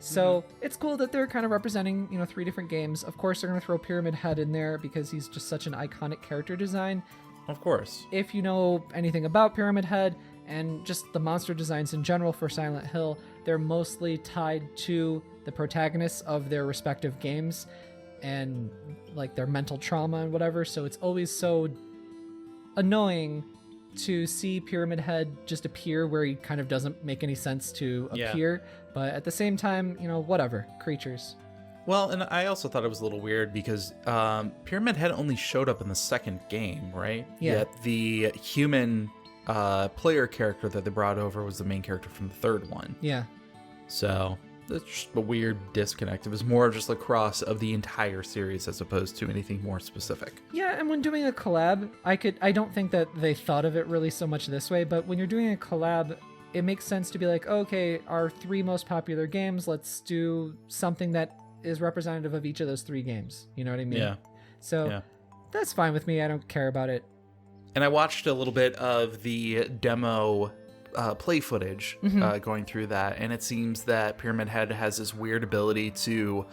So it's cool that they're kind of representing, 3 different games. Of course, they're going to throw Pyramid Head in there because he's just such an iconic character design. Of course. If you know anything about Pyramid Head and just the monster designs in general for Silent Hill, they're mostly tied to the protagonists of their respective games and like their mental trauma and whatever. So it's always so annoying to see Pyramid Head just appear where he kind of doesn't make any sense to appear. But at the same time, whatever, creatures. Well, and I also thought it was a little weird because Pyramid Head only showed up in the second game, right? Yeah. Yet the human player character that they brought over was the main character from the third one. Yeah. So it's just a weird disconnect. It was more of just a cross of the entire series as opposed to anything more specific. Yeah, and when doing a collab, I don't think that they thought of it really so much this way, but when you're doing a collab, it makes sense to be like, okay, our 3 most popular games, let's do something that is representative of each of those 3 games. You know what I mean? Yeah. So that's fine with me. I don't care about it. And I watched a little bit of the demo play footage going through that, and it seems that Pyramid Head has this weird ability to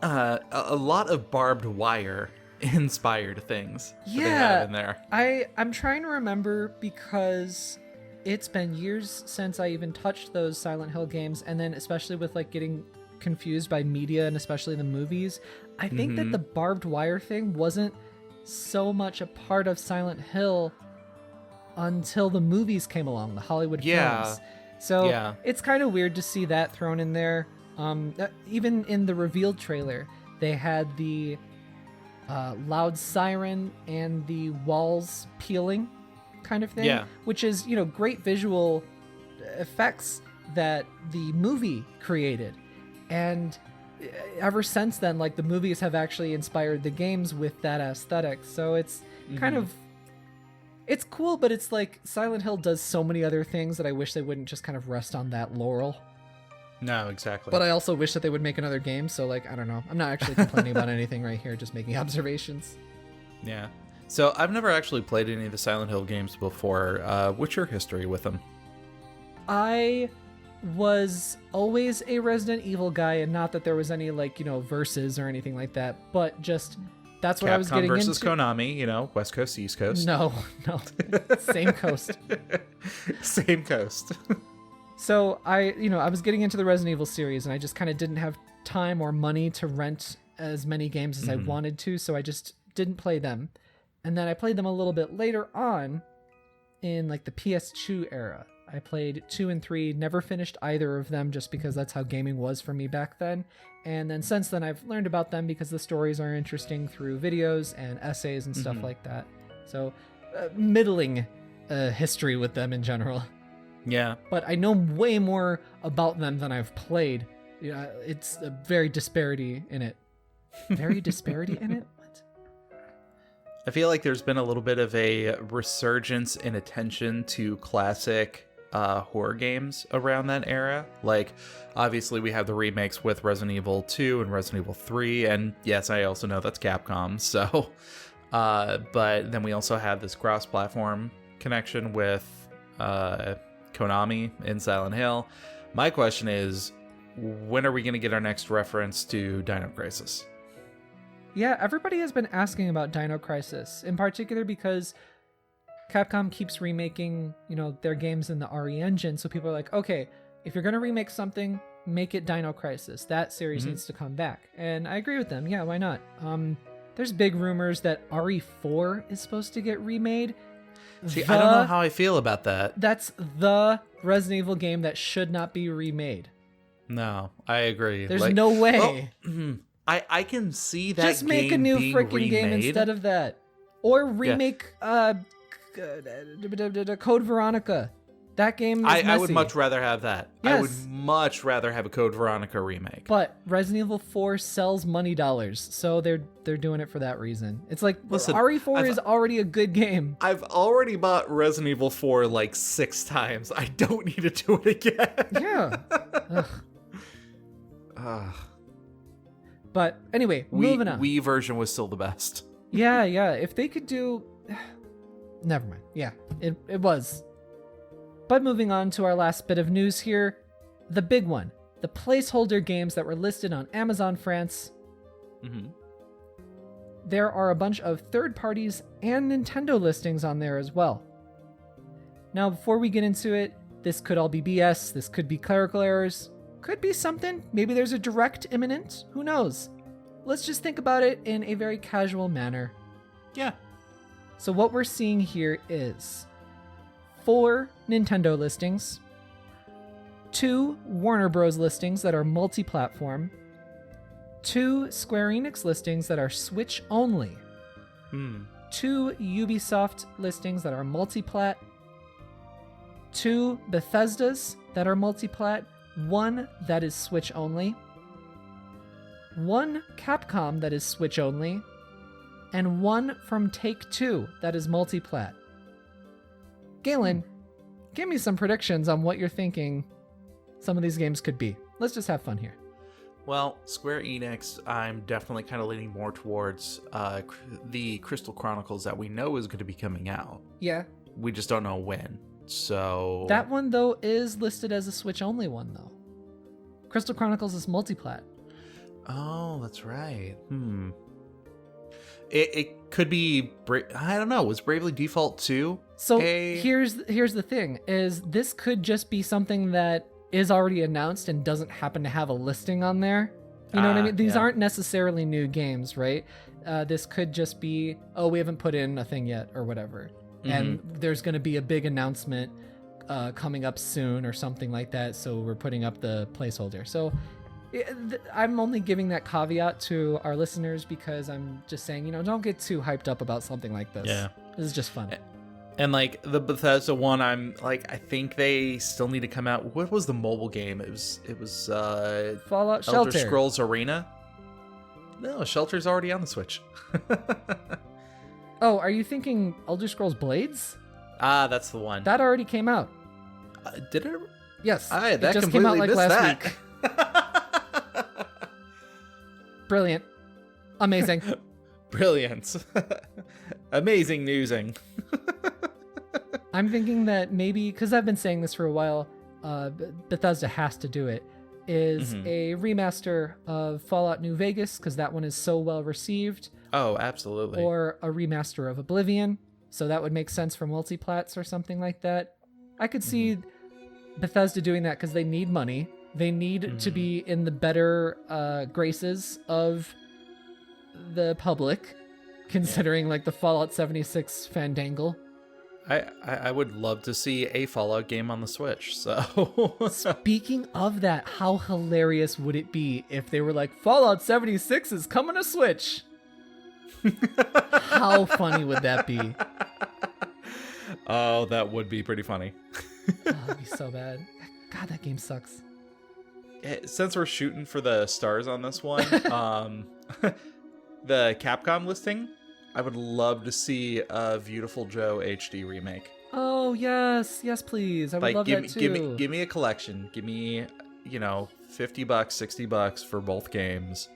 a lot of barbed wire inspired things that they have in there. I'm trying to remember because it's been years since I even touched those Silent Hill games, and then especially with like getting confused by media and especially the movies, I think that the barbed wire thing wasn't so much a part of Silent Hill until the movies came along, the Hollywood films. So it's kind of weird to see that thrown in there. Even in the revealed trailer, they had the loud siren and the walls peeling kind of thing, which is, great visual effects that the movie created. And ever since then, like, the movies have actually inspired the games with that aesthetic. So it's kind of, it's cool, but it's like Silent Hill does so many other things that I wish they wouldn't just kind of rest on that laurel. No, exactly. But I also wish that they would make another game. So, like, I don't know. I'm not actually complaining about anything right here, just making observations. Yeah. So I've never actually played any of the Silent Hill games before. What's your history with them? I was always a Resident Evil guy, and not that there was any, like, verses or anything like that, but just that's what I was getting versus into. Konami, West Coast, East Coast. No. Same coast. Same coast. So I was getting into the Resident Evil series, and I just kind of didn't have time or money to rent as many games as I wanted to, so I just didn't play them. And then I played them a little bit later on in like the PS2 era. I played 2 and 3, never finished either of them just because that's how gaming was for me back then. And then since then I've learned about them because the stories are interesting through videos and essays and stuff like that. So middling history with them in general. Yeah. But I know way more about them than I've played. It's a very disparity in it. Very disparity in it? What? I feel like there's been a little bit of a resurgence in attention to classic horror games around that era. Like, obviously we have the remakes with Resident Evil 2 and Resident Evil 3, and yes, I also know that's Capcom, so but then we also have this cross-platform connection with Konami in Silent Hill. My question is, when are we going to get our next reference to Dino Crisis? Yeah, everybody has been asking about Dino Crisis, in particular because Capcom keeps remaking, their games in the RE engine, so people are like, okay, if you're going to remake something, make it Dino Crisis. That series needs to come back. And I agree with them. Yeah, why not? There's big rumors that RE4 is supposed to get remade. See, I don't know how I feel about that. That's the Resident Evil game that should not be remade. No, I agree. There's no way. Well, I can see that. Just make a new freaking game instead of that. Or remake Code Veronica. That game is I would messy. much rather have that. Yes. I would much rather have a Code Veronica remake. But Resident Evil 4 sells money dollars, so they're doing it for that reason. It's like, Listen, RE4 is already a good game. I've already bought Resident Evil 4 like 6 times. I don't need to do it again. Yeah. But anyway, moving on. Wii version was still the best. Yeah. If they could do... Never mind. Yeah, it was. But moving on to our last bit of news here. The big one. The placeholder games that were listed on Amazon France. Mm-hmm. There are a bunch of third parties and Nintendo listings on there as well. Now, before we get into it, this could all be BS. This could be clerical errors. Could be something. Maybe there's a direct imminent. Who knows? Let's just think about it in a very casual manner. Yeah. So what we're seeing here is 4 Nintendo listings, 2 Warner Bros. Listings that are multi-platform, 2 Square Enix listings that are Switch only, 2 Ubisoft listings that are multi-plat, 2 Bethesda's that are multi-plat, 1 that is Switch only, 1 Capcom that is Switch only, and 1 from Take-Two that is multi-plat. Galen, give me some predictions on what you're thinking some of these games could be. Let's just have fun here. Well, Square Enix, I'm definitely kind of leaning more towards the Crystal Chronicles that we know is going to be coming out. Yeah. We just don't know when. So That one, though, is listed as a Switch-only one, though. Crystal Chronicles is multi-plat. Oh, that's right. It could be... I don't know. Was Bravely Default 2? So here's the thing, is this could just be something that is already announced and doesn't happen to have a listing on there. You know what I mean? These aren't necessarily new games, right? This could just be, we haven't put in a thing yet or whatever. Mm-hmm. And there's going to be a big announcement coming up soon or something like that, so we're putting up the placeholder. So I'm only giving that caveat to our listeners because I'm just saying, don't get too hyped up about something like this. Yeah. This is just fun. And like the Bethesda one, I'm like, I think they still need to come out. What was the mobile game? It was Fallout Elder Shelter. Scrolls Arena. No, Shelter's already on the Switch. Oh, are you thinking Elder Scrolls Blades? That's the one. That already came out. Did it? Yes. That it just completely came out like missed last that. week. Brilliant. Amazing. Brilliant. Amazing newsing. I'm thinking that maybe, because I've been saying this for a while, Bethesda has to do it, is a remaster of Fallout New Vegas, because that one is so well received. Oh, absolutely. Or a remaster of Oblivion, so that would make sense for multiplats or something like that. I could see Bethesda doing that because they need money. They need to be in the better graces of the public, considering like the Fallout 76 fandangle. I would love to see a Fallout game on the Switch. So Speaking of that, how hilarious would it be if they were like, Fallout 76 is coming to Switch? How funny would that be? Oh, that would be pretty funny. That'd be so bad. God, that game sucks. Since we're shooting for the stars on this one, the Capcom listing, I would love to see a Beautiful Joe HD remake. Oh, yes, please. I would love that too. Give me a collection. Give me, $50, $60 for both games.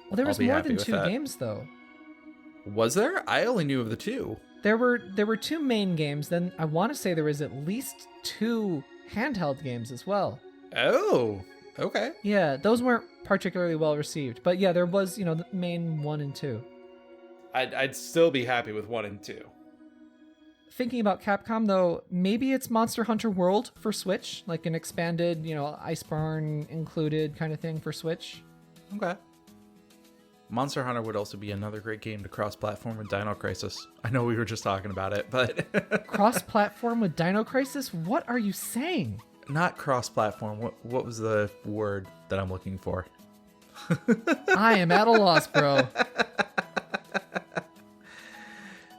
Well, there was more than 2 games though. Was there? I only knew of the 2. There were 2 main games. Then I want to say there was at least 2 handheld games as well. Oh, okay. Yeah, those weren't particularly well received, but yeah, there was, the main 1 and 2. I'd still be happy with 1 and 2. Thinking about Capcom though, maybe it's Monster Hunter World for Switch, like an expanded, Iceborne included kind of thing for Switch. Okay. Monster Hunter would also be another great game to cross-platform with Dino Crisis. I know we were just talking about it, but... Cross-platform with Dino Crisis? What are you saying? Not cross-platform. What was the word that I'm looking for? I am at a loss, bro.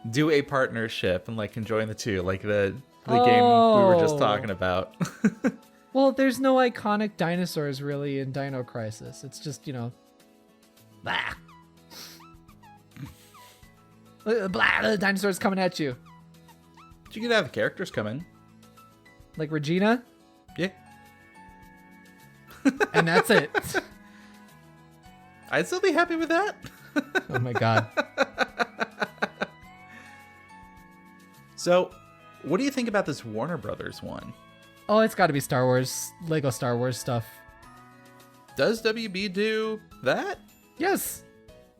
Do a partnership and conjoin the two, like the the game we were just talking about. Well, there's no iconic dinosaurs really in Dino Crisis. It's just, blah. Blah, the dinosaurs coming at you. But you could have characters come in. Like Regina? Yeah. And that's it. I'd still be happy with that. Oh my god. So, what do you think about this Warner Brothers one? Oh, it's got to be Star Wars, Lego Star Wars stuff. Does WB do that? Yes.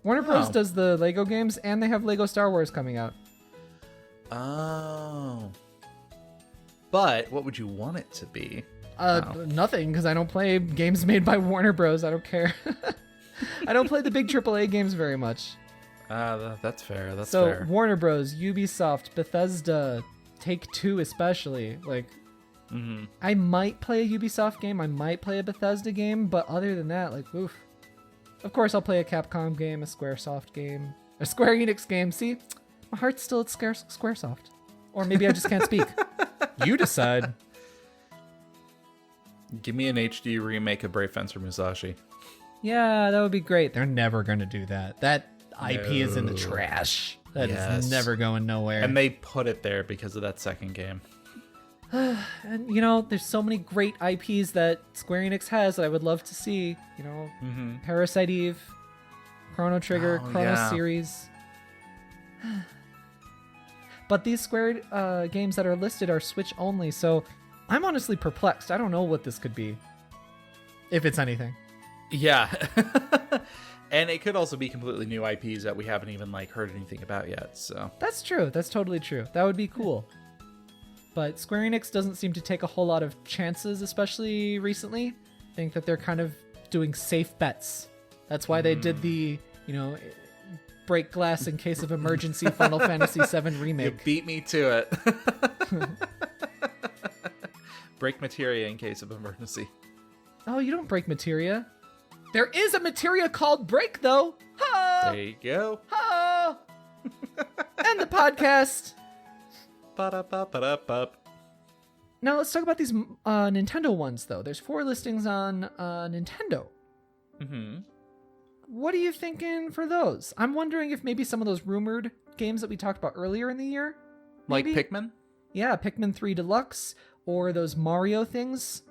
Warner Bros. Does the Lego games, and they have Lego Star Wars coming out. Oh. But what would you want it to be? Nothing, because I don't play games made by Warner Bros. I don't care. I don't play the big AAA games very much. That's fair. That's so, fair. Warner Bros., Ubisoft, Bethesda, Take-Two especially. Like, I might play a Ubisoft game, I might play a Bethesda game, but other than that, like, oof. Of course, I'll play a Capcom game, a Squaresoft game, a Square Enix game. See, my heart's still at Squaresoft. Or maybe I just can't speak. You decide. Give me an HD remake of Brave Fencer Musashi. Yeah, that would be great. They're never going to do that. That IP is in the trash. That is never going nowhere. And they put it there because of that second game. And, there's so many great IPs that Square Enix has that I would love to see. Parasite Eve, Chrono Trigger, Chrono Series. But these Square games that are listed are Switch only, so I'm honestly perplexed. I don't know what this could be. If it's anything. Yeah. And it could also be completely new IPs that we haven't even heard anything about yet. So that's true. That's totally true. That would be cool. But Square Enix doesn't seem to take a whole lot of chances, especially recently. I think that they're kind of doing safe bets. That's why they did the, break glass in case of emergency Final Fantasy VII remake. You beat me to it. Break materia in case of emergency. Oh, you don't break materia. There is a materia called break, though. Ha! There you go. Ha! End the podcast. Now let's talk about these Nintendo ones, though. There's 4 listings on Nintendo. What are you thinking for those? I'm wondering if maybe some of those rumored games that we talked about earlier in the year. Maybe? Like Pikmin? Yeah, Pikmin 3 Deluxe, or those Mario things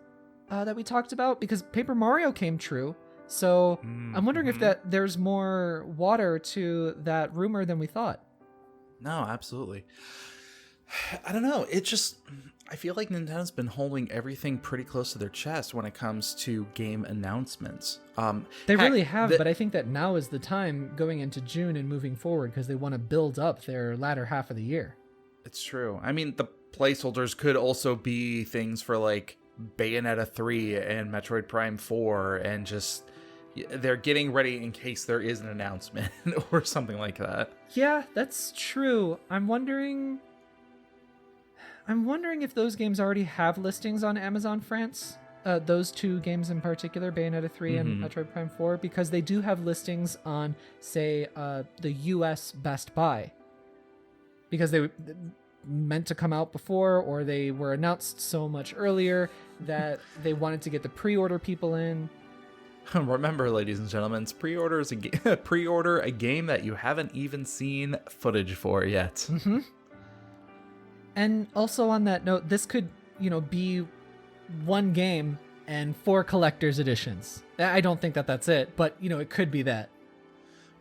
that we talked about, because Paper Mario came true. So I'm wondering if there's more water to that rumor than we thought. No, absolutely. I don't know. I feel like Nintendo's been holding everything pretty close to their chest when it comes to game announcements. They really have, but I think that now is the time going into June and moving forward because they want to build up their latter half of the year. It's true. I mean, the placeholders could also be things for Bayonetta 3 and Metroid Prime 4 and just... They're getting ready in case there is an announcement or something like that. Yeah, that's true. I'm wondering if those games already have listings on Amazon France. Those 2 games in particular, Bayonetta 3 and Metroid Prime 4, because they do have listings on, say, the US Best Buy. Because they meant to come out before, or they were announced so much earlier that they wanted to get the pre-order people in. Remember, ladies and gentlemen, pre-order a game that you haven't even seen footage for yet. And also on that note, this could, be 1 game and 4 collector's editions. I don't think that that's it, but, it could be that.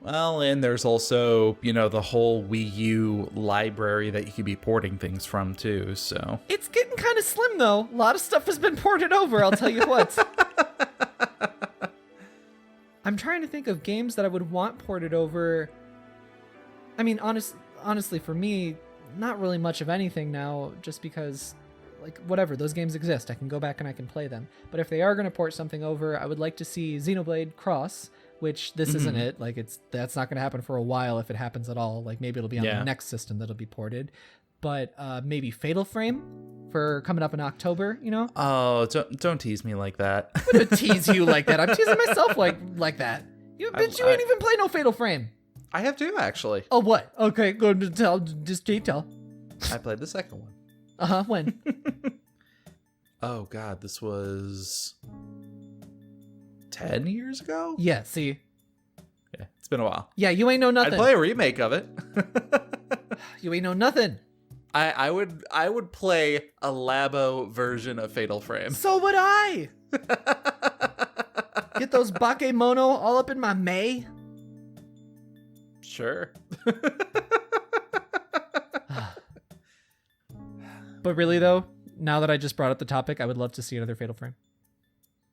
Well, and there's also, the whole Wii U library that you could be porting things from, too, so... It's getting kind of slim, though. A lot of stuff has been ported over, I'll tell you what. I'm trying to think of games that I would want ported over. I mean, honestly, for me, not really much of anything now, just because, whatever, those games exist. I can go back and I can play them. But if they are going to port something over, I would like to see Xenoblade Cross, which this isn't it. That's not going to happen for a while if it happens at all. Maybe it'll be on the next system that'll be ported. But maybe Fatal Frame for coming up in October, Oh, don't tease me like that. I'm going to tease you like that. I'm teasing myself like that. You ain't even play no Fatal Frame. I have 2, actually. Oh, what? Okay, go to tell. Just tell. I played the second one. When? Oh God, this was 10 years ago? Yeah, see. Yeah, it's been a while. Yeah, you ain't know nothing. I'd play a remake of it. You ain't know nothing. I would play a Labo version of Fatal Frame. So would I. Get those bakemono all up in my May. Sure. But really though, now that I just brought up the topic, I would love to see another Fatal Frame.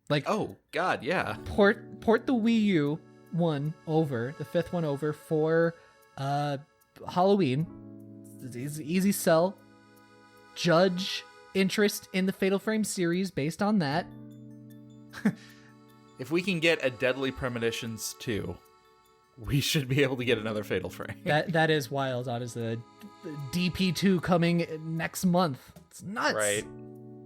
Like, oh God, yeah. Port the Wii U one over, the 5th one over for Halloween. It's easy sell. Judge interest in the Fatal Frame series based on that. If we can get a Deadly Premonitions 2, we should be able to get another Fatal Frame. That is wild. That is the DP2 coming next month. It's nuts. Right.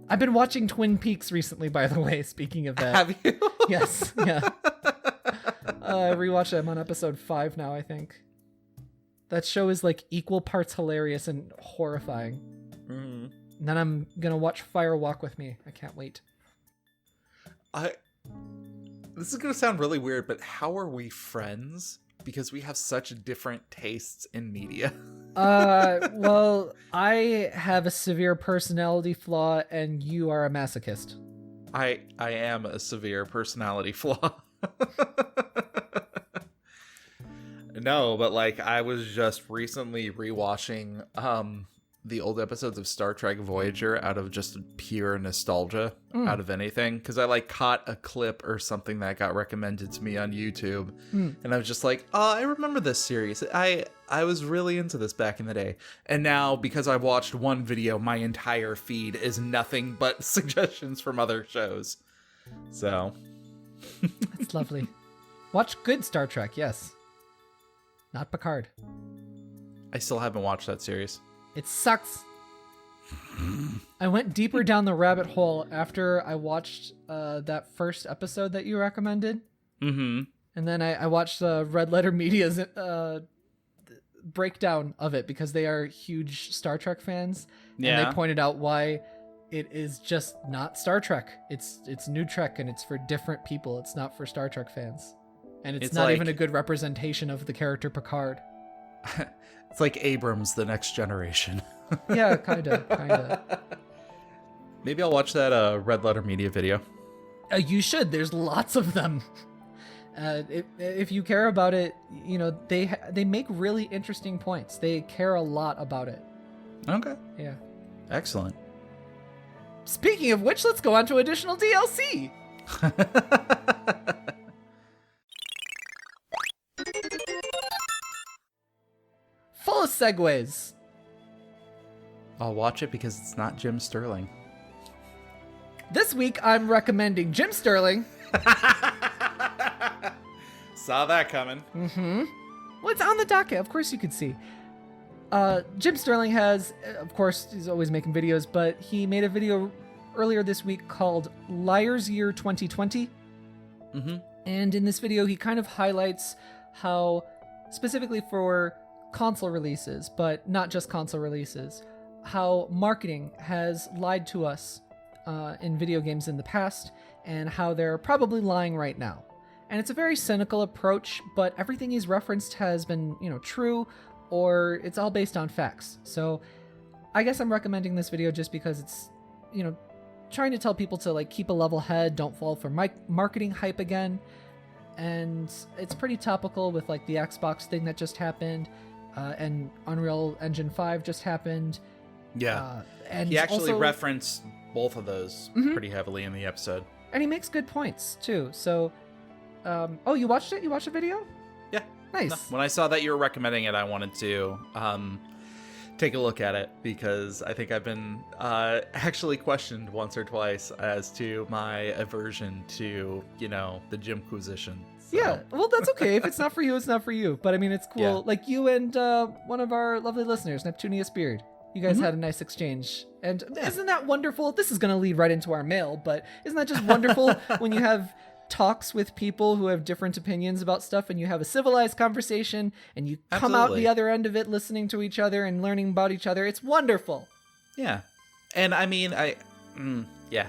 I've been watching Twin Peaks recently, by the way, speaking of that. Have you? Yes, yeah. I rewatched it. I'm on episode 5 now, I think. That show is like equal parts hilarious and horrifying. Mm-hmm. And then I'm gonna watch Fire Walk with Me. I can't wait. This is gonna sound really weird, but how are we friends? Because we have such different tastes in media. Well, I have a severe personality flaw, and you are a masochist. I am a severe personality flaw. No, but like I was just recently rewatching the old episodes of Star Trek Voyager out of just pure nostalgia, out of anything, because I like caught a clip or something that got recommended to me on YouTube, and I was just like, oh, I remember this series. I was really into this back in the day, and now because I watched one video, my entire feed is nothing but suggestions from other shows. So That's lovely. Watch good Star Trek, yes. Not Picard. I still haven't watched that series. It sucks. I went deeper down the rabbit hole after I watched that first episode that you recommended. Mm-hmm. And then I watched Red Letter Media's breakdown of it because they are huge Star Trek fans. Yeah. And they pointed out why it is just not Star Trek. It's New Trek, and it's for different people. It's not for Star Trek fans. And it's not like, even a good representation of the character Picard. It's like Abrams, The Next Generation. Yeah, kinda. Maybe I'll watch that Red Letter Media video. You should. There's lots of them. If you care about it, you know, they make really interesting points. They care a lot about it. Okay. Yeah. Excellent. Speaking of which, let's go on to additional DLC. Full of segues. I'll watch it because it's not Jim Sterling. This week, I'm recommending Jim Sterling. Saw that coming. Mm-hmm. Well, it's on the docket. Of course you could see. Jim Sterling has, of course, he's always making videos, but he made a video earlier this week called Liar's Year 2020. Mm-hmm. And in this video, he kind of highlights how, specifically for console releases, but not just console releases, how marketing has lied to us in video games in the past, and how they're probably lying right now. And it's a very cynical approach, but everything he's referenced has been, true, or it's all based on facts. So I guess I'm recommending this video just because it's, trying to tell people to like keep a level head, don't fall for marketing hype again. And it's pretty topical with like the Xbox thing that just happened, and Unreal Engine 5 just happened. Yeah. And he actually also referenced both of those pretty heavily in the episode. And he makes good points too. So, you watched it? You watched the video? Yeah. Nice. No, when I saw that you were recommending it, I wanted to take a look at it because I think I've been actually questioned once or twice as to my aversion to, the Jimquisition. So. Yeah, well, that's okay. If it's not for you, it's not for you. But I mean, it's cool. Yeah. Like you and one of our lovely listeners, Neptunius Beard. You guys had a nice exchange. And isn't that wonderful? This is going to lead right into our mail, but isn't that just wonderful when you have talks with people who have different opinions about stuff and you have a civilized conversation and you come out the other end of it listening to each other and learning about each other? It's wonderful. Yeah. And I mean, yeah.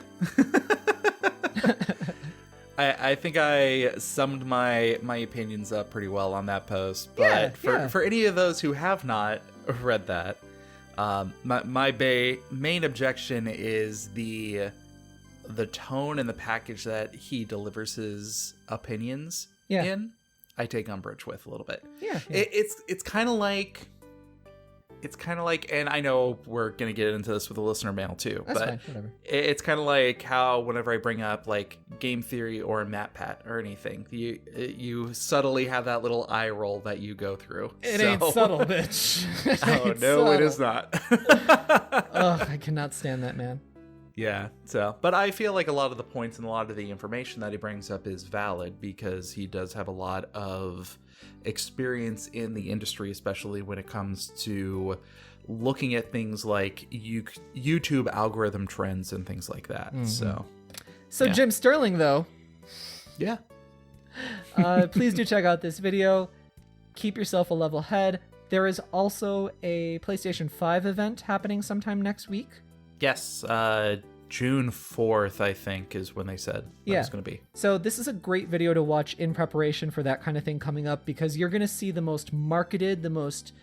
I think I summed my opinions up pretty well on that post. But for any of those who have not read that, my main objection is the tone and the package that he delivers his opinions in. I take umbrage with a little bit. Yeah. It's kind of like, and I know we're going to get into this with the listener mail too, That's but fine, whatever. It's kind of like how whenever I bring up like game theory or MatPat or anything, you subtly have that little eye roll that you go through. It ain't subtle, bitch. Oh, no, it is not. Ugh, I cannot stand that man. Yeah, but I feel like a lot of the points and a lot of the information that he brings up is valid because he does have a lot of experience in the industry, especially when it comes to looking at things like YouTube algorithm trends and things like that. So yeah. Jim Sterling, though. Yeah. Please do check out this video. Keep yourself a level head. There is also a PlayStation 5 event happening sometime next week. Yes, June 4th, I think, is when they said that was going to be. So this is a great video to watch in preparation for that kind of thing coming up, because you're going to see the most marketed, the most,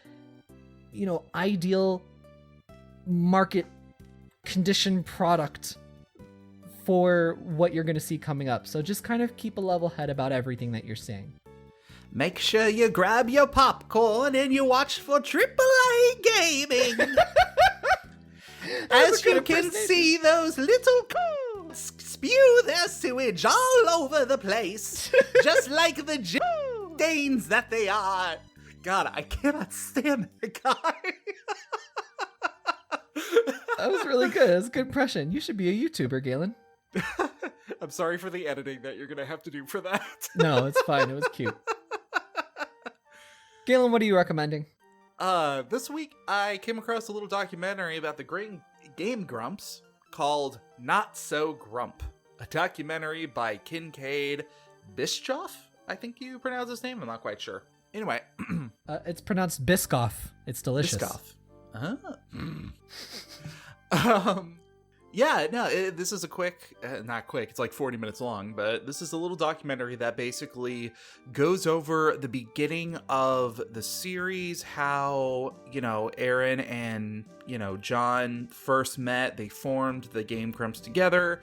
ideal market condition product for what you're going to see coming up. So just kind of keep a level head about everything that you're seeing. Make sure you grab your popcorn and you watch for AAA gaming. As you can see, those little cools spew their sewage all over the place, just like the stains that they are. God, I cannot stand that guy. That was really good. That was a good impression. You should be a YouTuber, Galen. I'm sorry for the editing that you're going to have to do for that. No, it's fine. It was cute. Galen, what are you recommending? This week I came across a little documentary about the great game grumps called Not So Grump. A documentary by Kincade Bischoff? I think you pronounce his name. I'm not quite sure. Anyway. It's pronounced Biscoff. It's delicious. Biscoff. Yeah, no, this is a quick, not quick, it's like 40 minutes long, but this is a little documentary that basically goes over the beginning of the series, how, Aaron and, John first met, they formed the Game Grumps together,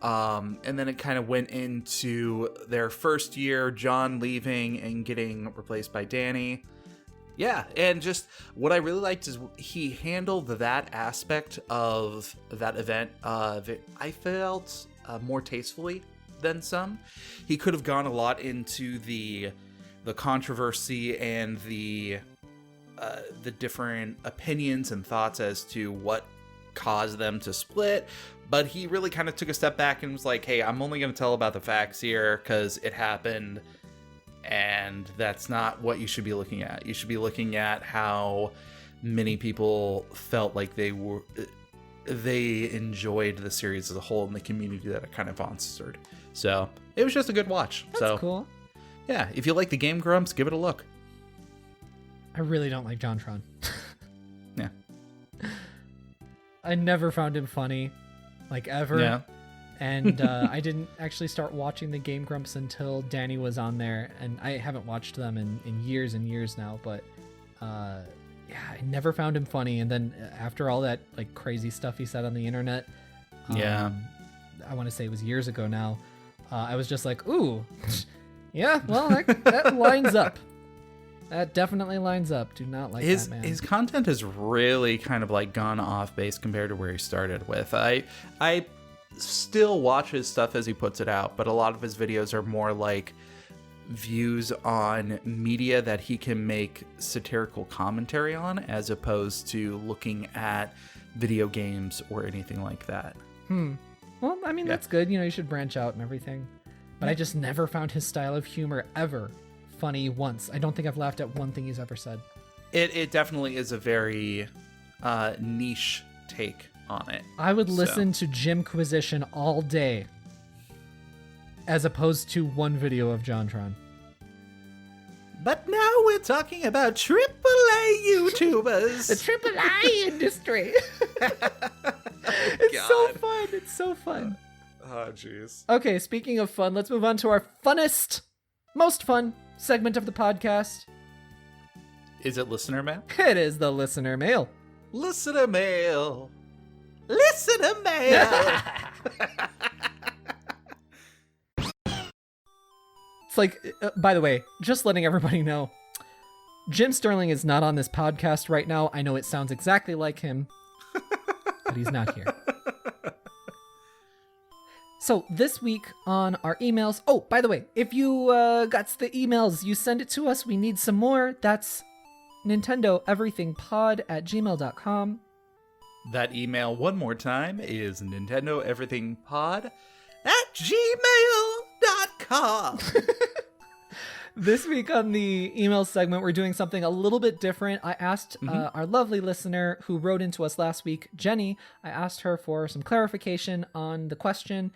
and then it kind of went into their first year, John leaving and getting replaced by Danny. Yeah, and just what I really liked is he handled that aspect of that event, I felt, more tastefully than some. He could have gone a lot into the controversy and the different opinions and thoughts as to what caused them to split, but he really kind of took a step back and was like, hey, I'm only going to tell about the facts here because it happened. And that's not what you should be looking at. You should be looking at how many people felt like they enjoyed the series as a whole and the community that it kind of fostered. So it was just a good watch. That's cool. Yeah, if you like the Game Grumps, give it a look. I really don't like JonTron. Yeah. I never found him funny, like ever. Yeah. And I didn't actually start watching the Game Grumps until Danny was on there, and I haven't watched them in years and years now, but I never found him funny. And then after all that like crazy stuff he said on the internet, I want to say it was years ago now, I was just like, ooh, yeah, well, that lines up. That definitely lines up. Do not like that man. His content has really kind of like gone off base compared to where he started with. I still watch his stuff as he puts it out, but a lot of his videos are more like views on media that he can make satirical commentary on, as opposed to looking at video games or anything like that. Well, I mean, that's good. You should branch out and everything. But I just never found his style of humor ever funny once. I don't think I've laughed at one thing he's ever said. It definitely is a very niche take on it. I would listen to Jimquisition all day, as opposed to one video of JonTron. But now we're talking about AAA YouTubers. The AAA industry. so fun. It's so fun. Oh, jeez. Okay, speaking of fun, let's move on to our most fun segment of the podcast. Is it listener mail? It is the listener mail. Listener mail. Listener mail. It's like, by the way, just letting everybody know, Jim Sterling is not on this podcast right now. I know it sounds exactly like him, but he's not here. So this week on our emails, oh, by the way, if you got the emails, you send it to us. We need some more. That's NintendoEverythingPod@gmail.com. That email one more time is NintendoEverythingPod@gmail.com. This week on the email segment, we're doing something a little bit different. I asked our lovely listener who wrote into us last week, Jenny, I asked her for some clarification on the question.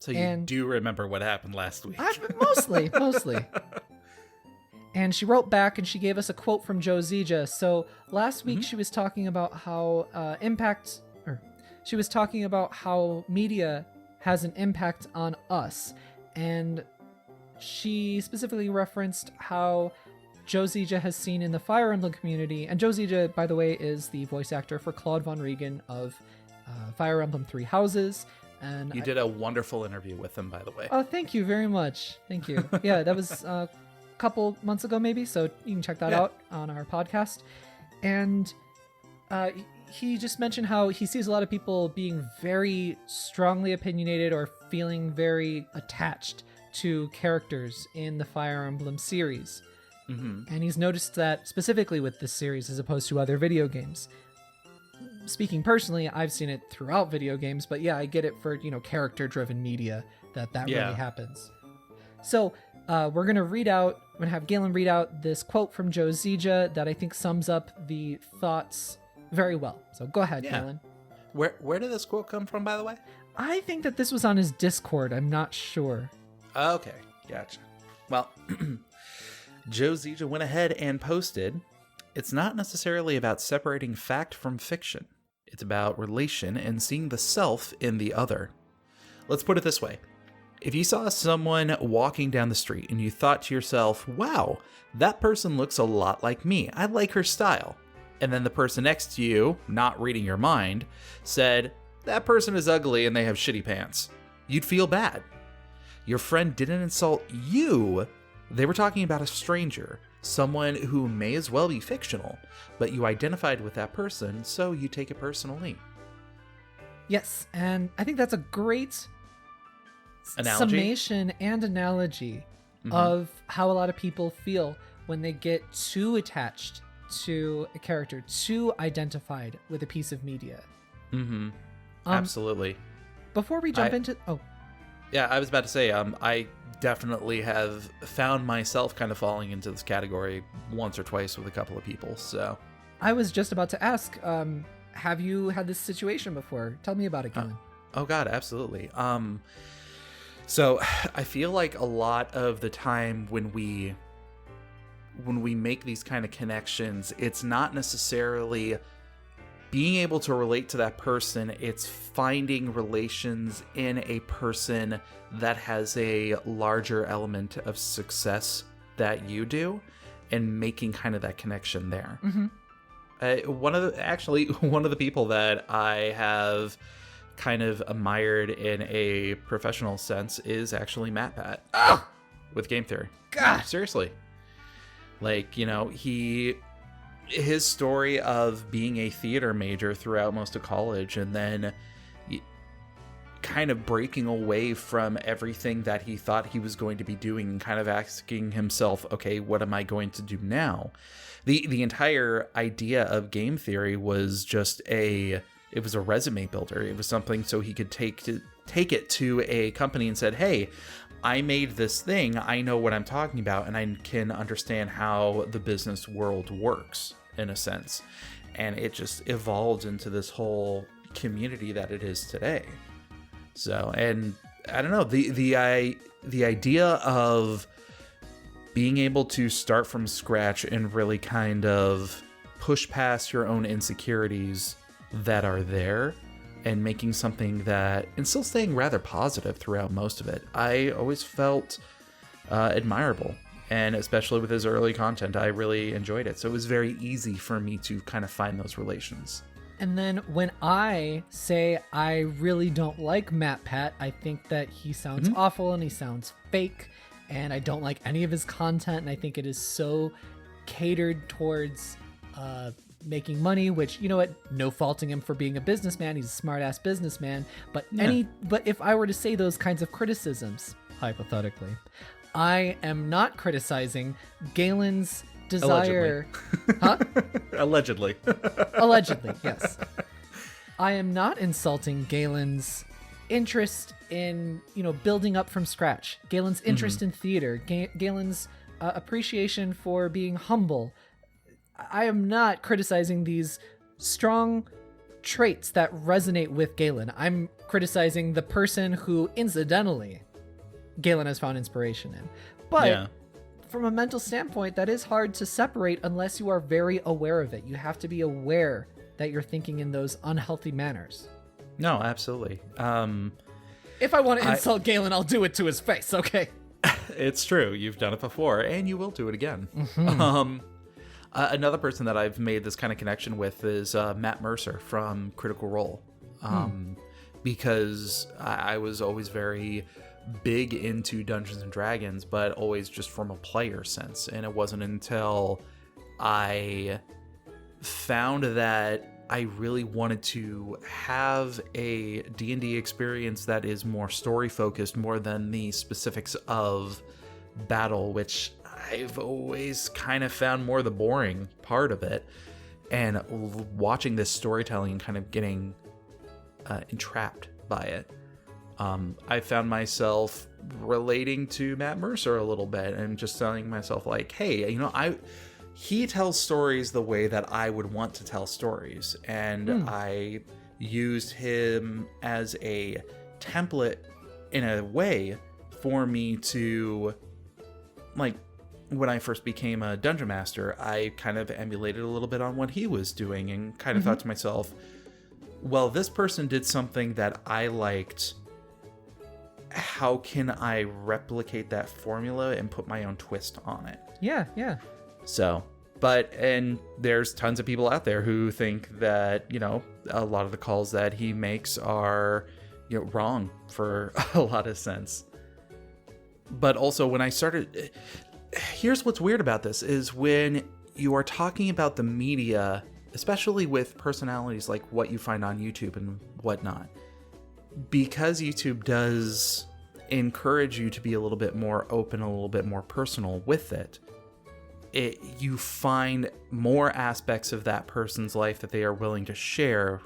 So you do remember what happened last week? Mostly. And she wrote back and she gave us a quote from Joe Zija. So last week she was talking about how she was talking about how media has an impact on us. And she specifically referenced how Joe Zija has seen in the Fire Emblem community. And Joe Zija, by the way, is the voice actor for Claude Von Regan of Fire Emblem Three Houses. And you did a wonderful interview with him, by the way. Oh, thank you very much. Thank you. Yeah, that was a couple months ago, maybe. So you can check that out on our podcast. And he just mentioned how he sees a lot of people being very strongly opinionated or feeling very attached to characters in the Fire Emblem series. And he's noticed that specifically with this series as opposed to other video games. Speaking personally, I've seen it throughout video games, but yeah, I get it for, character-driven media that really happens. So we're going to have Galen read out this quote from Joe Zija that I think sums up the thoughts very well. So go ahead, Galen. Where did this quote come from, by the way? I think that this was on his Discord. I'm not sure. Okay, gotcha. Well, Joe Zija went ahead and posted, "It's not necessarily about separating fact from fiction. It's about relation and seeing the self in the other. Let's put it this way. If you saw someone walking down the street and you thought to yourself, wow, that person looks a lot like me. I like her style. And then the person next to you, not reading your mind, said, that person is ugly and they have shitty pants. You'd feel bad. Your friend didn't insult you. They were talking about a stranger, someone who may as well be fictional, but you identified with that person, so you take it personally." Yes, and I think that's a great summation and analogy of how a lot of people feel when they get too attached to a character, too identified with a piece of media. Absolutely. Before we jump into... Oh. Yeah, I was about to say, I definitely have found myself kind of falling into this category once or twice with a couple of people, so... I was just about to ask, have you had this situation before? Tell me about it, Galen. Oh god, absolutely. So I feel like a lot of the time when we make these kind of connections, it's not necessarily being able to relate to that person, it's finding relations in a person that has a larger element of success that you do and making kind of that connection there. One of the people that I have kind of admired in a professional sense is actually Matt Pat with Game Theory. God, seriously. Like, his story of being a theater major throughout most of college and then kind of breaking away from everything that he thought he was going to be doing and kind of asking himself, okay, what am I going to do now? The entire idea of Game Theory was just it was a resume builder. It was something so he could take it to a company and said, hey, I made this thing. I know what I'm talking about, and I can understand how the business world works, in a sense. And it just evolved into this whole community that it is today. So, and I don't know, the idea of being able to start from scratch and really kind of push past your own insecurities that are there and making something that, and still staying rather positive throughout most of it, I always felt admirable. And especially with his early content, I really enjoyed it. So it was very easy for me to kind of find those relations. And then when I say I really don't like Matt Pat, I think that he sounds awful and he sounds fake, and I don't like any of his content, and I think it is so catered towards making money, which, you know what, no faulting him for being a businessman. He's a smart-ass businessman. But but if I were to say those kinds of criticisms, hypothetically, I am not criticizing Galen's desire. Allegedly. Allegedly, yes. I am not insulting Galen's interest in, building up from scratch. Galen's interest in theater. Galen's appreciation for being humble. I am not criticizing these strong traits that resonate with Galen. I'm criticizing the person who, incidentally, Galen has found inspiration in. But from a mental standpoint, that is hard to separate unless you are very aware of it. You have to be aware that you're thinking in those unhealthy manners. No, absolutely. If I want to insult Galen, I'll do it to his face, okay? It's true. You've done it before, and you will do it again. Another person that I've made this kind of connection with is Matt Mercer from Critical Role. Because I was always very big into Dungeons and Dragons, but always just from a player sense. And it wasn't until I found that I really wanted to have a D&D experience that is more story focused, more than the specifics of battle, which I've always kind of found more the boring part of it. And watching this storytelling and kind of getting entrapped by it, I found myself relating to Matt Mercer a little bit and just telling myself like, hey, he tells stories the way that I would want to tell stories. And I used him as a template in a way for me to, like, when I first became a dungeon master, I kind of emulated a little bit on what he was doing and kind of thought to myself, well, this person did something that I liked. How can I replicate that formula and put my own twist on it? Yeah. So, and there's tons of people out there who think that, a lot of the calls that he makes are, wrong for a lot of sense. But also when I started, here's what's weird about this is when you are talking about the media, especially with personalities like what you find on YouTube and whatnot, because YouTube does encourage you to be a little bit more open, a little bit more personal with it, you find more aspects of that person's life that they are willing to share,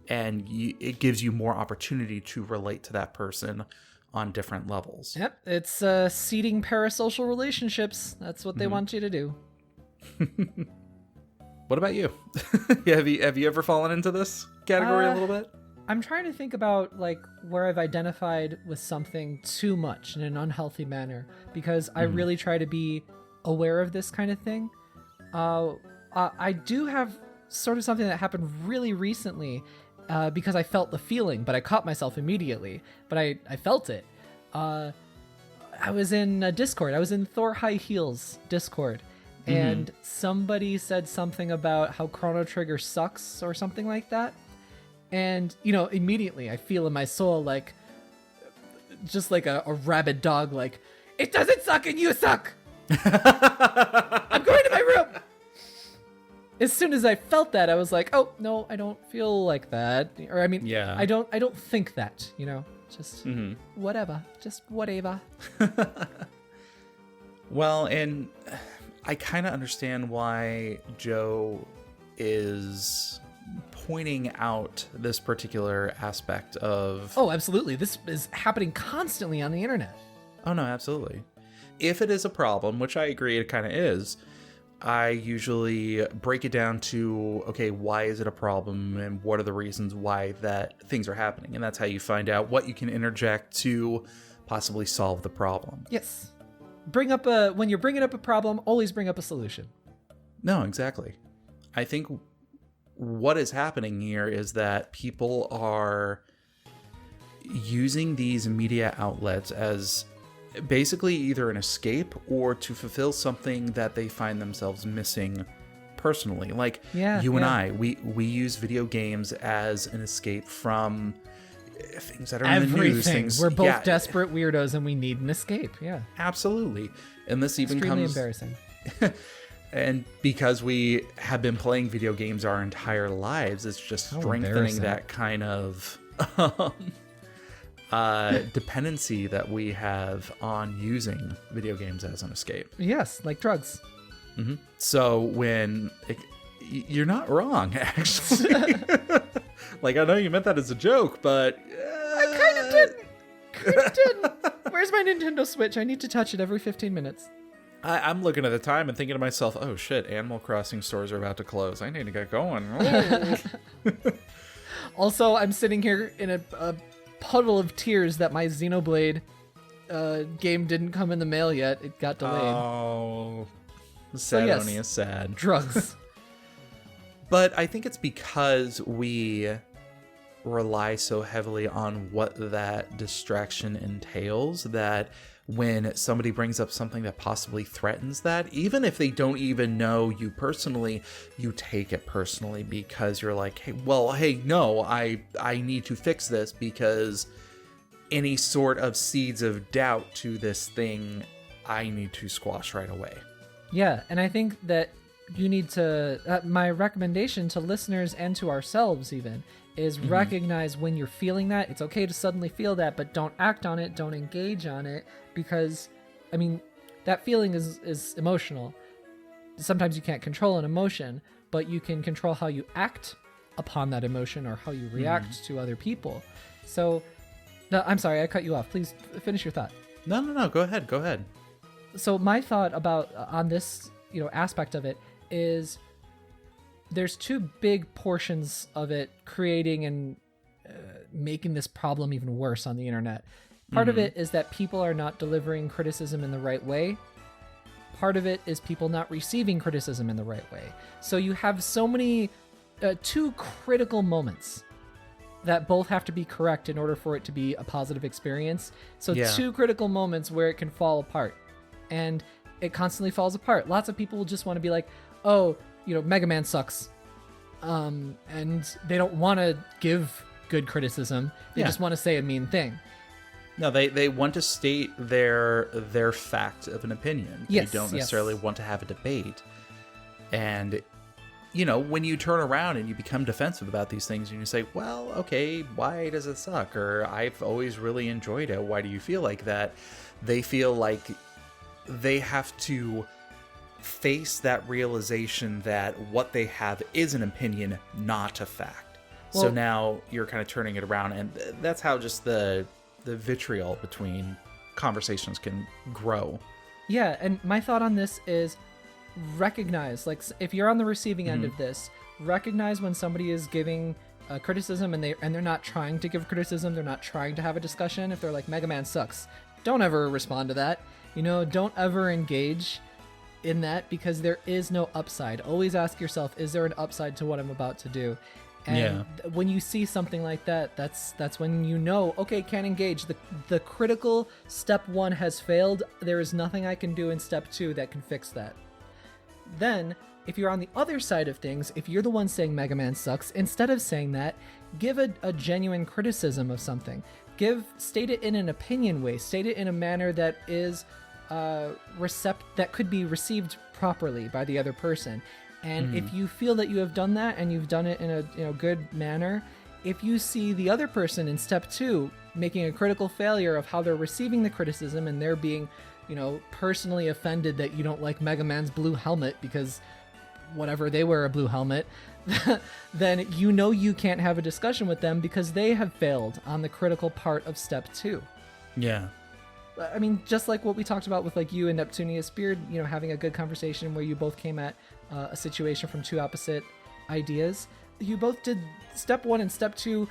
and it gives you more opportunity to relate to that person on different levels. Yep, it's seeding parasocial relationships. That's what they want you to do. What about you? Have you ever fallen into this category a little bit? I'm trying to think about like where I've identified with something too much in an unhealthy manner, because I really try to be aware of this kind of thing. I do have sort of something that happened really recently, because I felt the feeling, but I caught myself immediately. But I felt it. I was in Discord. I was in Thor High Heels Discord, and somebody said something about how Chrono Trigger sucks or something like that. And, immediately I feel in my soul, like, just like a rabid dog, like, it doesn't suck and you suck. I'm going to my room. As soon as I felt that, I was like, oh, no, I don't feel like that. Or, I don't think that, just whatever, just whatever. Well, and I kind of understand why Joe is pointing out this particular aspect of... Oh, absolutely. This is happening constantly on the internet. Oh, no, absolutely. If it is a problem, which I agree it kind of is, I usually break it down to, okay, why is it a problem and what are the reasons why that things are happening? And that's how you find out what you can interject to possibly solve the problem. Yes. When you're bringing up a problem, always bring up a solution. No, exactly. I think what is happening here is that people are using these media outlets as basically either an escape or to fulfill something that they find themselves missing personally. Like you and I, we use video games as an escape from things that are in the news. Things, we're both desperate weirdos and we need an escape. Yeah, absolutely. And this even extremely comes embarrassing. And because we have been playing video games our entire lives, it's just strengthening that kind of dependency that we have on using video games as an escape. Yes, like drugs. Mm-hmm. So when you're not wrong, actually. Like, I know you meant that as a joke, but I kind of didn't. Where's my Nintendo Switch? I need to touch it every 15 minutes. I'm looking at the time and thinking to myself, oh shit, Animal Crossing stores are about to close. I need to get going. Also, I'm sitting here in a puddle of tears that my Xenoblade game didn't come in the mail yet. It got delayed. Oh, Sadonia is sad. Drugs. But I think it's because we rely so heavily on what that distraction entails that when somebody brings up something that possibly threatens that, even if they don't even know you personally, you take it personally because you're like, hey, no, I need to fix this because any sort of seeds of doubt to this thing, I need to squash right away. Yeah, and I think that you need to, my recommendation to listeners and to ourselves even, is recognize when you're feeling that. It's okay to suddenly feel that, but don't act on it, don't engage on it, because, I mean, that feeling is emotional. Sometimes you can't control an emotion, but you can control how you act upon that emotion or how you react to other people. So, no, I'm sorry, I cut you off. Please finish your thought. No, go ahead. So my thought about, on this, aspect of it is there's two big portions of it creating and making this problem even worse on the internet. Part of it is that people are not delivering criticism in the right way. Part of it is people not receiving criticism in the right way. So you have so many, two critical moments that both have to be correct in order for it to be a positive experience. So two critical moments where it can fall apart. And it constantly falls apart. Lots of people will just want to be like, oh, Mega Man sucks. And they don't want to give good criticism. They just want to say a mean thing. No, they want to state their fact of an opinion. Yes, they don't necessarily want to have a debate. And, when you turn around and you become defensive about these things and you say, well, okay, why does it suck? Or I've always really enjoyed it. Why do you feel like that? They feel like they have to face that realization that what they have is an opinion, not a fact. Well, so now you're kind of turning it around, and that's how just the vitriol between conversations can grow. Yeah, and my thought on this is recognize, like, if you're on the receiving end of this, recognize when somebody is giving criticism and they're not trying to give criticism, they're not trying to have a discussion. If they're like, Mega Man sucks, don't ever respond to that. Don't ever engage in that, because there is no upside. Always ask yourself, is there an upside to what I'm about to do? And when you see something like that, that's when okay, can't engage. The critical step 1 has failed. There is nothing I can do in step 2 that can fix that. Then, if you're on the other side of things, if you're the one saying Mega Man sucks, instead of saying that, give a genuine criticism of something. State it in an opinion way. State it in a manner that is that could be received properly by the other person. And if you feel that you have done that and you've done it in a good manner, if you see the other person in step 2 making a critical failure of how they're receiving the criticism and they're being, personally offended that you don't like Mega Man's blue helmet because whatever, they wear a blue helmet, then you can't have a discussion with them because they have failed on the critical part of step 2. Yeah. I mean, just like what we talked about with like you and Neptunius Beard, having a good conversation where you both came at a situation from two opposite ideas. You both did step 1 and step 2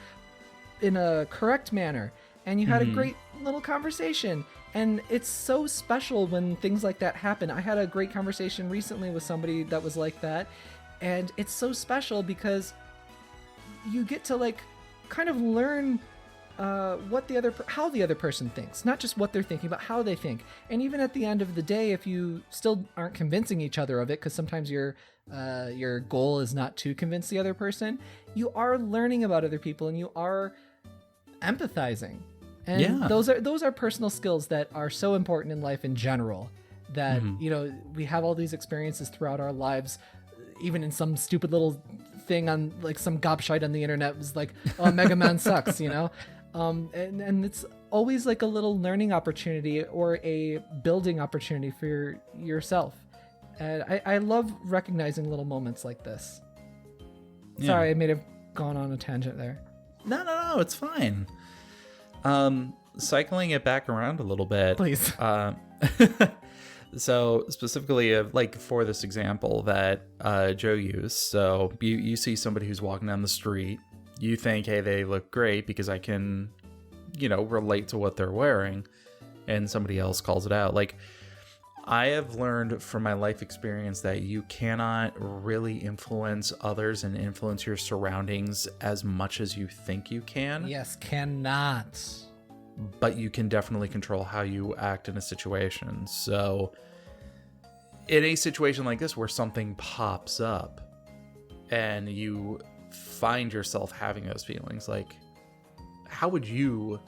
in a correct manner, and you had a great little conversation. And it's so special when things like that happen. I had a great conversation recently with somebody that was like that, And it's so special because you get to like kind of learn how the other person thinks, not just what they're thinking, but how they think. And even at the end of the day, if you still aren't convincing each other of it, because sometimes your goal is not to convince the other person, you are learning about other people and you are empathizing. And those are personal skills that are so important in life in general, that you know, we have all these experiences throughout our lives. Even in some stupid little thing on like some gobshite on the internet was like, oh, Mega Man sucks, you know? And it's always like a little learning opportunity or a building opportunity for yourself. And I love recognizing little moments like this. Yeah. Sorry, I may have gone on a tangent there. No, it's fine. Cycling it back around a little bit. Please. So specifically, like for this example that Joe used, so you see somebody who's walking down the street, you think, hey, they look great because I can, you know, relate to what they're wearing, and somebody else calls it out. Like, I have learned from my life experience that you cannot really influence others and influence your surroundings as much as you think you can. Yes, cannot. But you can definitely control how you act in a situation. So in a situation like this where something pops up and you find yourself having those feelings, like, how would you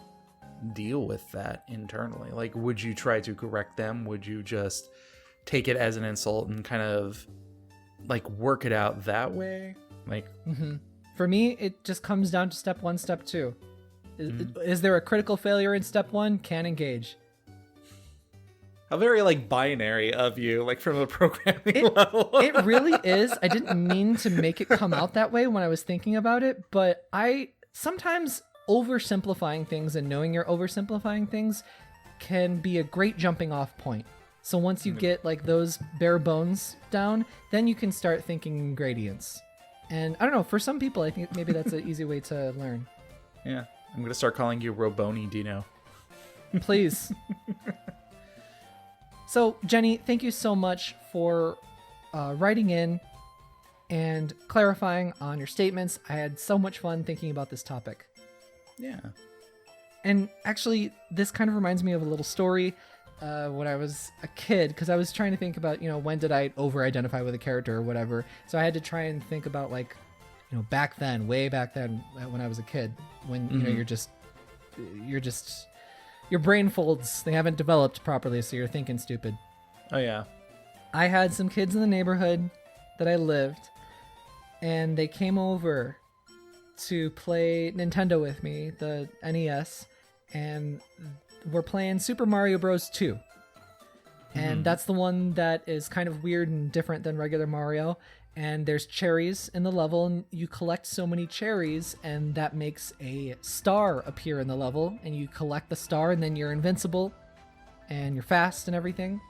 deal with that internally? Like, would you try to correct them? Would you just take it as an insult and kind of like work it out that way? Like, for me, it just comes down to step 1, step 2. Is there a critical failure in step 1? Can engage. How very like binary of you, like from a programming level. It really is. I didn't mean to make it come out that way when I was thinking about it, but I sometimes oversimplifying things and knowing you're oversimplifying things can be a great jumping off point. So once you get like those bare bones down, then you can start thinking in gradients. And I don't know, for some people, I think maybe that's an easy way to learn. Yeah. I'm going to start calling you Roboni Dino. Please. So, Jenny, thank you so much for writing in and clarifying on your statements. I had so much fun thinking about this topic. Yeah. And actually, this kind of reminds me of a little story when I was a kid, because I was trying to think about, you know, when did I over-identify with a character or whatever. So I had to try and think about, like, you know, back then, way back then, when I was a kid, when, you know, you're just, your brain folds, they haven't developed properly, so you're thinking stupid. Oh, yeah. I had some kids in the neighborhood that I lived, and they came over to play Nintendo with me, the NES, and we're playing Super Mario Bros. 2. And that's the one that is kind of weird and different than regular Mario. And there's cherries in the level, and you collect so many cherries, and that makes a star appear in the level, and you collect the star, and then you're invincible, and you're fast and everything.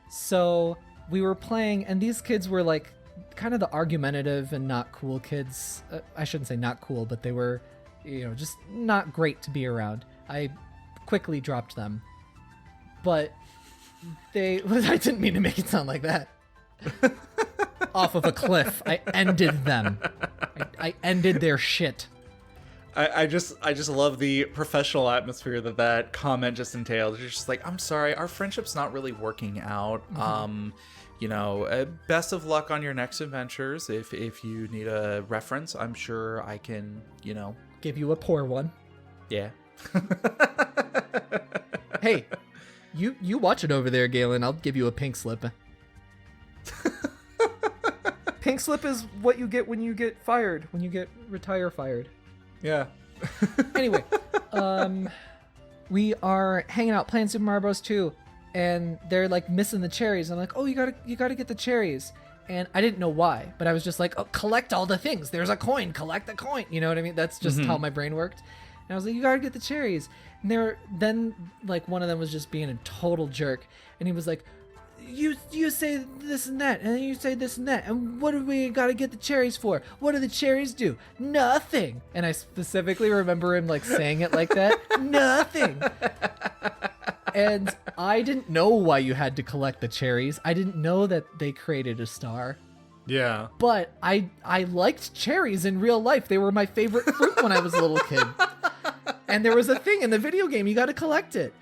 So we were playing, and these kids were like kind of the argumentative and not cool kids. I shouldn't say not cool, but they were, you know, just not great to be around. I quickly dropped them. But I didn't mean to make it sound like that. Off of a cliff. I ended them. I ended their shit. I just love the professional atmosphere that comment just entailed. You're just like, I'm sorry, our friendship's not really working out. You know, best of luck on your next adventures. If you need a reference, I'm sure I can, you know, give you a poor one. Yeah. Hey, you watch it over there, Galen. I'll give you a pink slip. Pink slip is what you get when you get fired, when you get retire fired. Yeah. Anyway, we are hanging out playing Super Mario Bros. 2, and they're like missing the cherries. I'm like, oh, you gotta get the cherries. And I didn't know why, but I was just like, oh, collect all the things. There's a coin, collect the coin. You know what I mean? That's just how my brain worked. And I was like, you gotta get the cherries. And then like one of them was just being a total jerk, and he was like, you say this and that, and then you say this and that, and what do we gotta get the cherries for? What do the cherries do? Nothing. And I specifically remember him like saying it like that. Nothing. And I didn't know why you had to collect the cherries. I didn't know that they created a star. Yeah. But I liked cherries in real life. They were my favorite fruit when I was a little kid. And there was a thing in the video game, you got to collect it.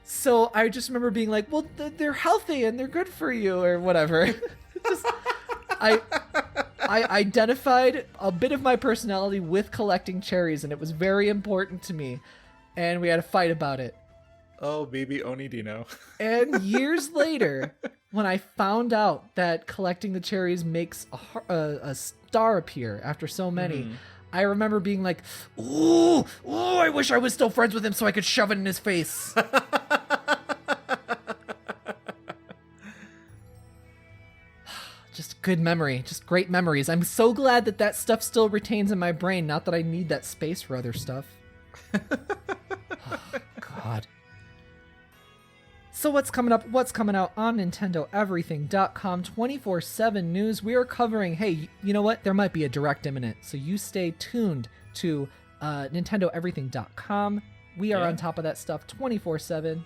So I just remember being like, well, they're healthy and they're good for you or whatever. I identified a bit of my personality with collecting cherries, and it was very important to me. And we had a fight about it. Oh, baby Oni Dino. And years later, when I found out that collecting the cherries makes a star appear after so many, I remember being like, ooh, I wish I was still friends with him so I could shove it in his face. Just good memory, just great memories. I'm so glad that that stuff still retains in my brain, not that I need that space for other stuff. Oh, God. So what's coming up? What's coming out on NintendoEverything.com 24/7 news? We are covering, hey, you know what? There might be a direct imminent, so you stay tuned to NintendoEverything.com. We are on top of that stuff 24/7.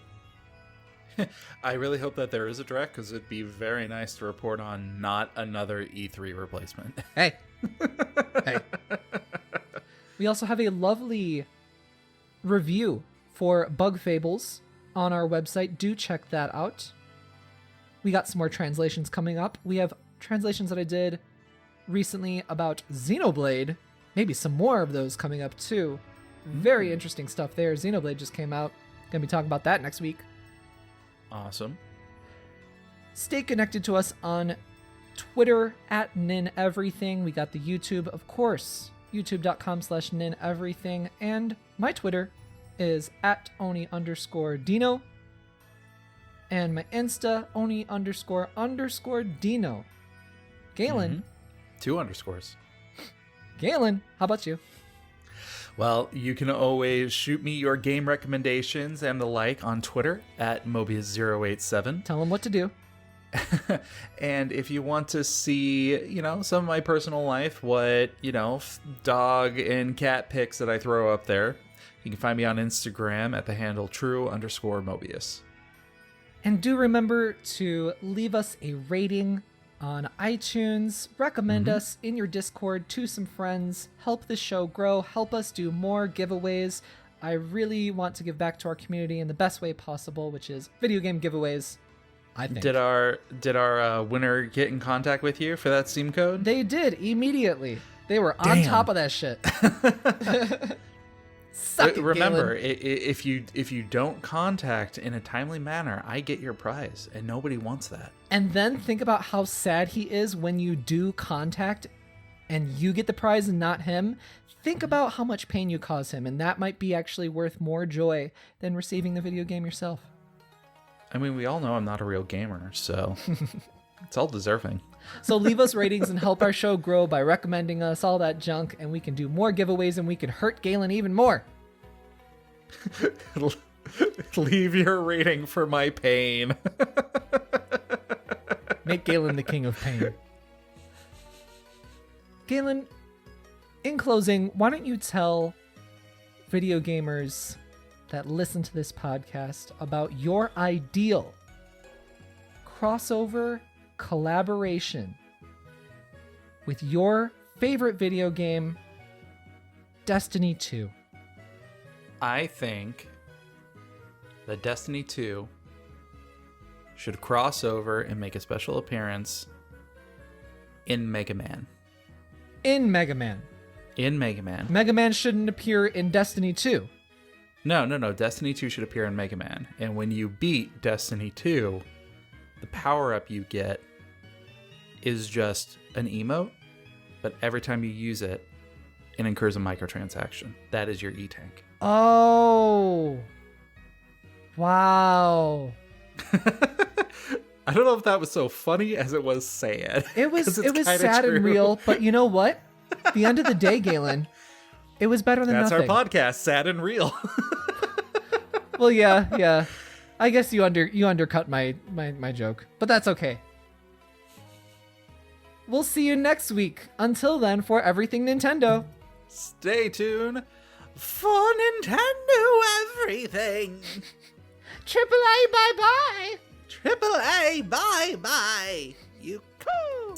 I really hope that there is a direct, because it'd be very nice to report on not another E3 replacement. Hey. Hey. We also have a lovely review for Bug Fables on our website. Do check that out. We got some more translations coming up. We have translations that I did recently about Xenoblade. Maybe some more of those coming up too. Very interesting stuff there. Xenoblade just came out. Gonna be talking about that next week. Awesome. Stay connected to us on Twitter at NinEverything. We got the YouTube, of course, youtube.com/NinEverything. And my Twitter is at Oni_Dino. And my Insta, Oni__Dino. Galen. 2 underscores. Galen, how about you? Well, you can always shoot me your game recommendations and the like on Twitter at Mobius087. Tell them what to do. And if you want to see, some of my personal life, what, dog and cat pics that I throw up there, you can find me on Instagram at the handle true_Mobius. And do remember to leave us a rating on iTunes, recommend us in your Discord to some friends, help the show grow, help us do more giveaways. I really want to give back to our community in the best way possible, which is video game giveaways, I think. Did our winner get in contact with you for that Steam code? They did, immediately. They were on top of that shit. Suck it, remember, Galen. if you don't contact in a timely manner, I get your prize, and nobody wants that. And then think about how sad he is when you do contact and you get the prize and not him. Think about how much pain you cause him, and that might be actually worth more joy than receiving the video game yourself. I mean, we all know I'm not a real gamer, so it's all deserving. So leave us ratings and help our show grow by recommending us, all that junk, and we can do more giveaways and we can hurt Galen even more. Leave your rating for my pain. Make Galen the king of pain. Galen, in closing, why don't you tell video gamers that listen to this podcast about your ideal crossover collaboration with your favorite video game, Destiny 2. I think that Destiny 2 should cross over and make a special appearance in Mega Man. In Mega Man. In Mega Man. Mega Man shouldn't appear in Destiny 2. No. Destiny 2 should appear in Mega Man. And when you beat Destiny 2, the power-up you get is just an emote, but every time you use it, it incurs a microtransaction. That is your E-Tank. Oh. Wow. I don't know if that was so funny as it was sad. It was sad true. and real, but you know what? At the end of the day, Galen, it was better than That's nothing. our podcast, sad and real. Well, yeah. I guess you undercut my joke, but that's okay. We'll see you next week. Until then, for everything Nintendo. Stay tuned for Nintendo Everything. AAA, bye-bye. AAA, bye-bye. You Cool.